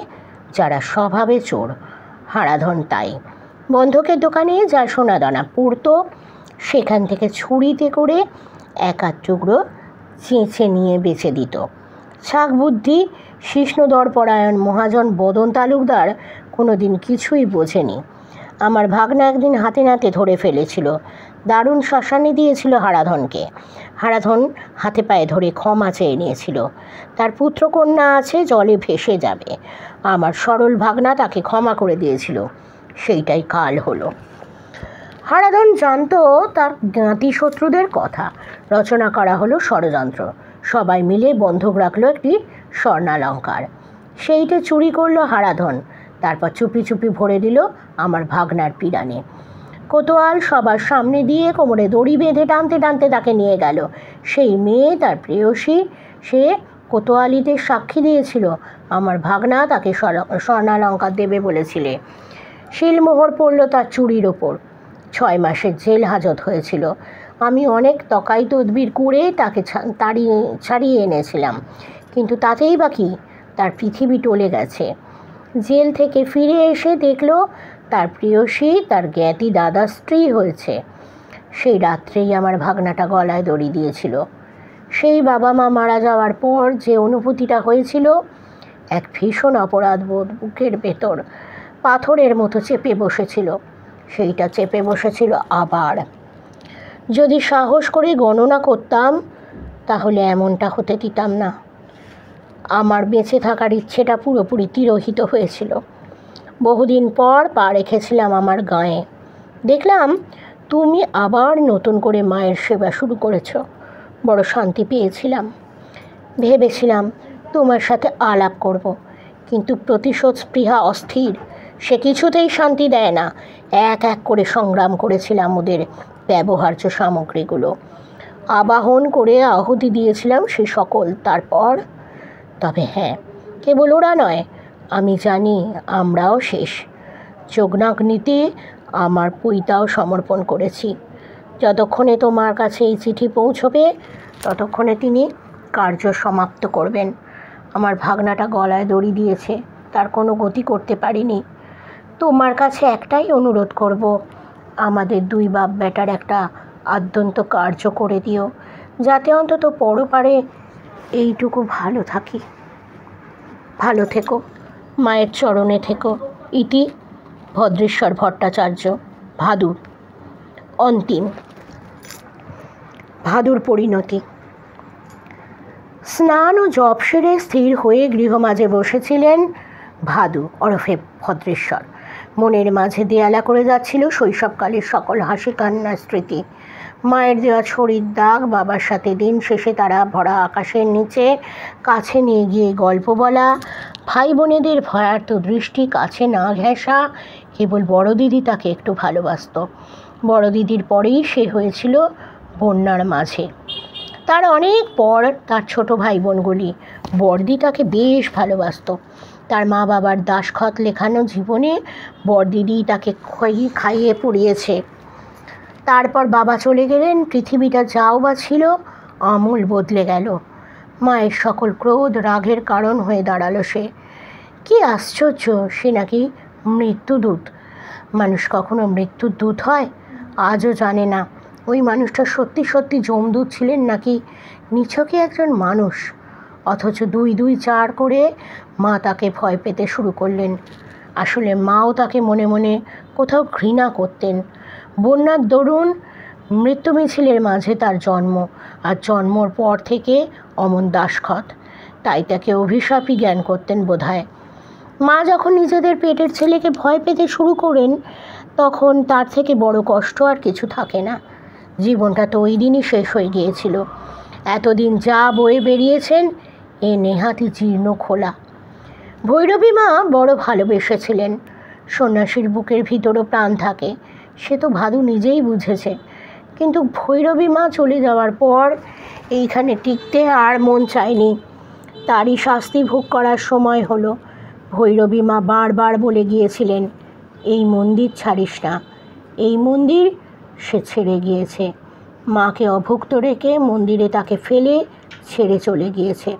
যারা স্বভাবে চোর, হারাধন তাই। বন্ধকের দোকানে যা সোনাদানা পড়তো সেখান থেকে ছুরিতে করে এক আধ টুকরো চেঁচে নিয়ে বেচে দিত। ছাক বুদ্ধি শিষ্ণদরপরায়ণ মহাজন বদন তালুকদার কোনো দিন কিছুই বোঝেনি। আমার ভাগনা একদিন হাতে নাতে ধরে ফেলেছিল, দারুণ শ্মশানে দিয়েছিল হারাধনকে। হারাধন হাতে পায়ে ধরে ক্ষমা চেয়ে নিয়েছিল। তার পুত্রকন্যা আছে, জলে ভেসে যাবে। আমার সরল ভাগনা তাকে ক্ষমা করে দিয়েছিল। সেইটাই কাল হলো। হারাধন জানতো তার জ্ঞাতি শত্রুদের কথা। রচনা করা হলো ষড়যন্ত্র। সবাই মিলে বন্ধক রাখলো একটি স্বর্ণালঙ্কার। সেইটা চুরি করলো হারাধন। তারপর চুপি চুপি ভরে দিল আমার ভাগনার পিরানে। কোতোয়াল সবার সামনে দিয়ে কোমরে দড়ি বেঁধে টানতে টানতে তাকে নিয়ে গেল। সেই মেয়ে, তার প্রেয়সী, সে কোতোয়ালিতে সাক্ষী দিয়েছিল আমার ভাগনা তাকে স্বর্ণালঙ্কার দেবে বলেছিলে। শিলমোহর পড়ল তার চুরির ওপর। 6 মাসের জেল হাজত হয়েছিল। আমি অনেক তকাই তদবির করে তাকে ছাড়িয়ে এনেছিলাম, কিন্তু তাতেই বা কি, তার পৃথিবী টলে গেছে। জেল থেকে ফিরে এসে দেখল তার প্রেয়সী তার জ্ঞাতি দাদার স্ত্রী হয়েছে। সেই রাত্রেই আমার ভাগনাটা গলায় দড়ি দিয়েছিল। সেই বাবা মা মারা যাওয়ার পর যে অনুভূতিটা হয়েছিল, এক ভীষণ অপরাধবোধ বুকের ভেতর পাথরের মতো চেপে বসেছিল। সেইটা চেপে বসেছিল আবার। যদি সাহস করে গণনা করতাম তাহলে এমনটা হতে দিতাম না। আমার বেঁচে থাকার ইচ্ছেটা পুরোপুরি তিরোহিত হয়েছিল। বহুদিন পর পা রেখেছিলাম আমার গাঁয়ে। দেখলাম তুমি আবার নতুন করে মায়ের সেবা শুরু করেছ। বড় শান্তি পেয়েছিলাম। ভেবেছিলাম তোমার সাথে আলাপ করব, কিন্তু প্রতিশোধ স্পৃহা অস্থির, সে কিছুতেই শান্তি দেয় না। এক এক করে সংগ্রাম করেছিলাম ওদের ব্যবহার্য সামগ্রীগুলো, আবাহন করে আহুতি দিয়েছিলাম সে সকল। তারপর তবে হ্যাঁ, কেবল ওরা নয়, আমি জানি আমরাও শেষ। যজ্ঞাগ্নিতে আমার পৈতাও সমর্পণ করেছি। যতক্ষণে তোমার কাছে এই চিঠি পৌঁছবে ততক্ষণে তিনি কার্য সমাপ্ত করবেন। আমার ভাগনাটা গলায় দড়ি দিয়েছে, তার কোনো গতি করতে পারিনি। তোমার কাছে একটাই অনুরোধ করব, আমাদের দুই বাপ বেটার একটা আদ্যন্ত কার্য করে দিও, যাতে অন্তত পরপারে এইটুকু ভালো থাকি। ভালো থেকো, মায়ের চরণে থেকো। ইতি ভদ্রেশ্বর ভট্টাচার্য। ভাদুর। অন্তিম। ভাদুর পরিণতি। স্নান ও জপ সেরে স্থির হয়ে গৃহমাঝে বসেছিলেন ভাদু ওরফে ভদ্রেশ্বর। মনের মাঝে দেয়ালা করে যাচ্ছিল শৈশবকালের সকল হাসি কান্নার স্মৃতি। মায়ের দেওয়া ছড়ির দাগ, বাবার সাথে দিন শেষে তারা ভরা আকাশের নিচে কাছে নিয়ে গিয়ে গল্প বলা, ভাই বোনেদের ভয়ার্ত দৃষ্টি, কাছে না ঘেঁষা। কেবল বড় দিদি তাকে একটু ভালোবাসত। বড় দিদির পরেই সে হয়েছিল বন্যার মাঝে। তার অনেক পর তার ছোট ভাই বোনগুলি। বড়দি তাকে বেশ ভালোবাসত। তার মা বাবার দাসখত লেখানো জীবনে বড়দিদি তাকে খাইয়ে পড়িয়েছে। তারপর বাবা চলে গেলেন। পৃথিবীটা যাও বা ছিল, আমূল বদলে গেল। মায়ের সকল ক্রোধ রাগের কারণ হয়ে দাঁড়ালো সে। কি আশ্চর্য, সে নাকি মৃত্যুদূত। মানুষ কখনো মৃত্যুর দূত হয়? আজও জানে না ওই মানুষটা সত্যি সত্যি যমদূত ছিলেন নাকি নিছকই একজন মানুষ। অথচ 2 2 4 করে মা তাকে ভয় পেতে শুরু করলেন। আসলে মাও তাকে মনে মনে কোথাও ঘৃণা করতেন। বন্যার দরুন মৃত্যু মিছিলের মাঝে তার জন্ম, আর জন্মর পর থেকে অমন দাসখত। তাই তাকে অভিশাপই জ্ঞান করতেন বোধহয়। মা যখন নিজেদের পেটের ছেলেকে ভয় পেতে শুরু করেন, তখন তার থেকে বড় কষ্ট আর কিছু থাকে না। জীবনটা তো ওই দিনই শেষ হয়ে গিয়েছিল। এতদিন যা বয়ে বেরিয়েছেন এ নেহাতি জীর্ণ খোলা। ভৈরবী মা বড় ভালোবেসেছিলেন। সন্ন্যাসীর বুকের ভিতরও প্রাণ থাকে, সে তো ভাদু নিজেই বুঝেছে। কিন্তু ভৈরবী মা চলে যাওয়ার পর এইখানে টিকতে আর মন চায়নি। তারই শাস্তি ভোগ করার সময় হলো। ভৈরবী মা বারবার বলে গিয়েছিলেন, এই মন্দির ছাড়িস না। এই মন্দির সে ছেড়ে গিয়েছে। মাকে অভুক্ত রেখে মন্দিরে তাকে ফেলে ছেড়ে চলে গিয়েছে।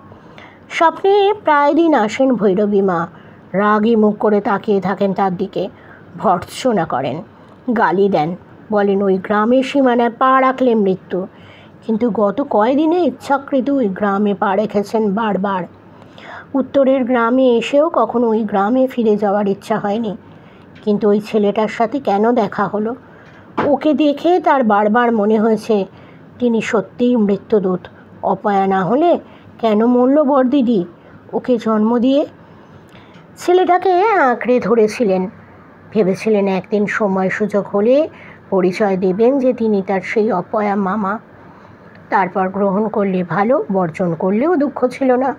স্বপ্নে প্রায় দিন আসেন ভৈরবী মা। রাগী মুখ করে তাকিয়ে থাকেন তার দিকে, ভর্ৎসনা করেন, গালি দেন, বলেন ওই গ্রামের সীমানায় পা রাখলে মৃত্যু। কিন্তু গত কয়দিনে ইচ্ছাকৃত ওই গ্রামে পা রেখেছেন বারবার। উত্তরের গ্রামে এসেও কখনো ওই গ্রামে ফিরে যাওয়ার ইচ্ছা হয়নি। কিন্তু ওই ছেলেটার সাথে কেন দেখা হলো? ওকে দেখে তার বারবার মনে হয়েছে তিনি সত্যিই মৃত্যুদূত। অপয়া না হলে কেন মরল বড়দিদি ওকে জন্ম দিয়ে? ছেলেটাকে আঁকড়ে ধরেছিলেন। ভেবেছিলেন একদিন সময় সুযোগ হলে পরিচয় দেবেন যে তিনি তার সেই অপয়া মামা। তারপর গ্রহণ করলে ভালো, বর্জন করলেও দুঃখ ছিল না।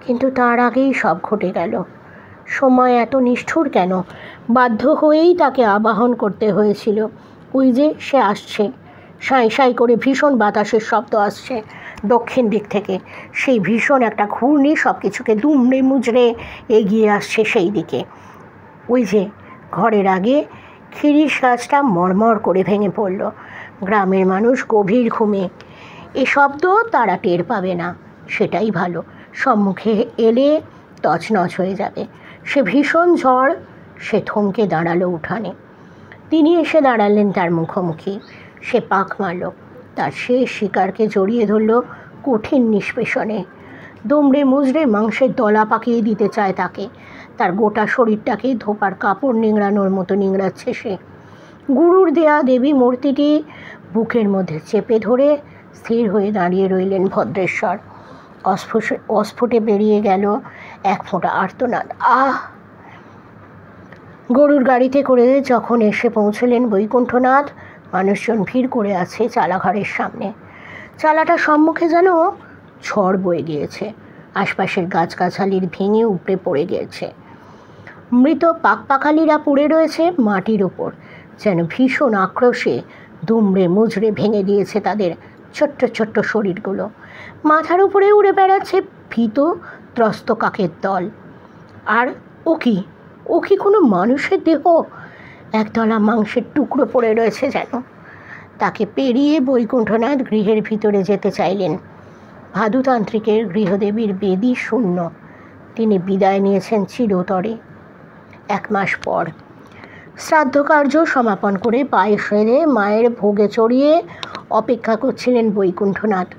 কিন্তু তার আগেই সব ঘটে গেল। সময় এত নিষ্ঠুর কেন? বাধ্য হয়েই তাকে আবাহন করতে হয়েছিল। ওই যে সে আসছে, সাঁই সাঁই করে ভীষণ বাতাসের শব্দ আসছে দক্ষিণ দিক থেকে। সেই ভীষণ একটা ঘূর্ণি সব কিছুকে দুমড়ে মুচড়ে এগিয়ে আসছে সেই দিকে। ওই যে ঘরের আগে খিরিস গাছটা মরমর করে ভেঙে পড়ল। গ্রামের মানুষ গভীর ঘুমে। এ শব্দ তারা টের পাবে না, সেটাই ভালো। সম্মুখে এলে তছনছ হয়ে যাবে। সে ভীষণ ঝড়। সে থমকে দাঁড়ালো উঠানে। তিনি এসে দাঁড়ালেন তার মুখোমুখি। সে পাক মারল, তার শেষ শিকারকে জড়িয়ে ধরল কঠিন নিষ্পেষণে। দুমড়ে মুচড়ে মাংসের দলা পাকিয়ে দিতে চায় তাকে। তার গোটা শরীরটাকে ধোপার কাপড় নিংড়ানোর মতো নিংড়াচ্ছে সে। গুরুর দেয়া দেবী মূর্তিটি বুকের মধ্যে চেপে ধরে স্থির হয়ে দাঁড়িয়ে রইলেন ভদ্রেশ্বর। অস্ফুটে বেরিয়ে গেল এক ফোঁটা আর্তনাদ। আহ! গরুর গাড়িতে করে যখন এসে পৌঁছলেন বৈকুণ্ঠনাথ, মানুষজন ভিড় করে আছে চালাঘরের সামনে। চালাটার সম্মুখে যেন ঝড় বয়ে গিয়েছে, আশপাশের গাছগাছালির ভেঙে উপড়ে পড়ে গিয়েছে। মৃত পাকপাখালিরা পড়ে রয়েছে মাটির ওপর, যেন ভীষণ আক্রোশে দুমড়ে মুচড়ে ভেঙে দিয়েছে তাদের ছোট্ট ছোট্ট শরীরগুলো। মাথার উপরে উড়ে বেড়াচ্ছে ভীত ত্রস্ত কাকের দল। আর ও কি কোনো মানুষের দেহ? একদলা মাংসের টুকরো পড়ে রয়েছে যেন। তাকে পেরিয়ে বৈকুণ্ঠনাথ গৃহের ভিতরে যেতে চাইলেন। ভাদুতান্ত্রিকের গৃহদেবীর বেদী শূন্য। তিনি বিদায় নিয়েছেন চিরতরে। 1 মাস পর শ্রাদ্ধ কার্য সমাপন করে পায়ে সেরে মায়ের ভোগে চড়িয়ে অপেক্ষা করছিলেন বৈকুণ্ঠনাথ,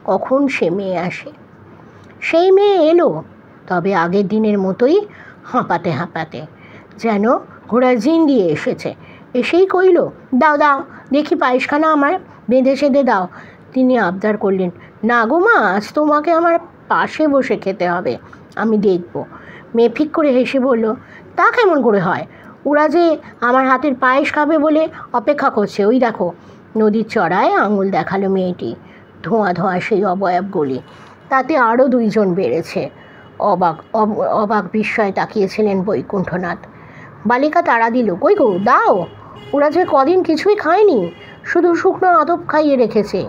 কখন সে মেয়ে আসে। সেই মেয়ে এলো, তবে আগের দিনের মতোই হাঁপাতে হাঁপাতে, যেন ঘোড়ার জিন দিয়ে এসেছে। এসেই কইল, দাও দাও দেখি পায়েসখানা আমার বেঁধে সেঁধে দাও। তিনি আবদার করলেন, না গো মা, আজ তোমাকে আমার পাশে বসে খেতে হবে, আমি দেখব। মেয়ে ফিক করে হেসে বলল, তা কেমন করে হয়? ওরা যে আমার হাতের পায়েস খাবে বলে অপেক্ষা করছে, ওই দেখো। নদীর চড়ায় আঙুল দেখালো মেয়েটি। ধোঁয়া ধোঁয়া সেই অবয়বগুলি, তাতে আরও 2 জন বেড়েছে। অবাক বিস্ময়ে তাকিয়েছিলেন বৈকুণ্ঠনাথ। বালিকা তাড়া দিল, কই গো, দাও। ওরা যে কদিন কিছুই খায়নি, শুধু শুকনো আদব খাইয়ে রেখেছে।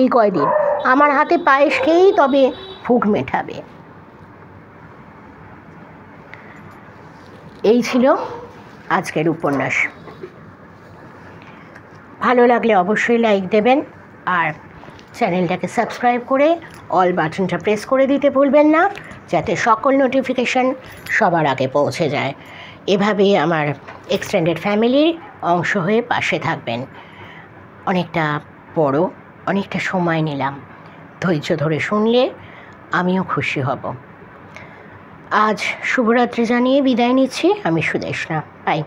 এই কয়দিন আমার হাতে পায়েস খেয়েই তবে ভুখ মেটাবে। এই ছিল আজকের উপন্যাস। ভালো লাগলে অবশ্যই লাইক দেবেন, আর চ্যানেলটাকে সাবস্ক্রাইব করে অল বাটনটা প্রেস করে দিতে ভুলবেন না, যাতে সকল নোটিফিকেশান সবার আগে পৌঁছে যায়। এভাবেই আমার এক্সটেন্ডেড ফ্যামিলির অংশ হয়ে পাশে থাকবেন। অনেকটা বড়, অনেকটা সময় নিলাম, ধৈর্য ধরে শুনলে আমিও খুশি হব। আজ শুভরাত্রি জানিয়ে বিদায় নিচ্ছি। আমি সুদেষ্ণা। বাই।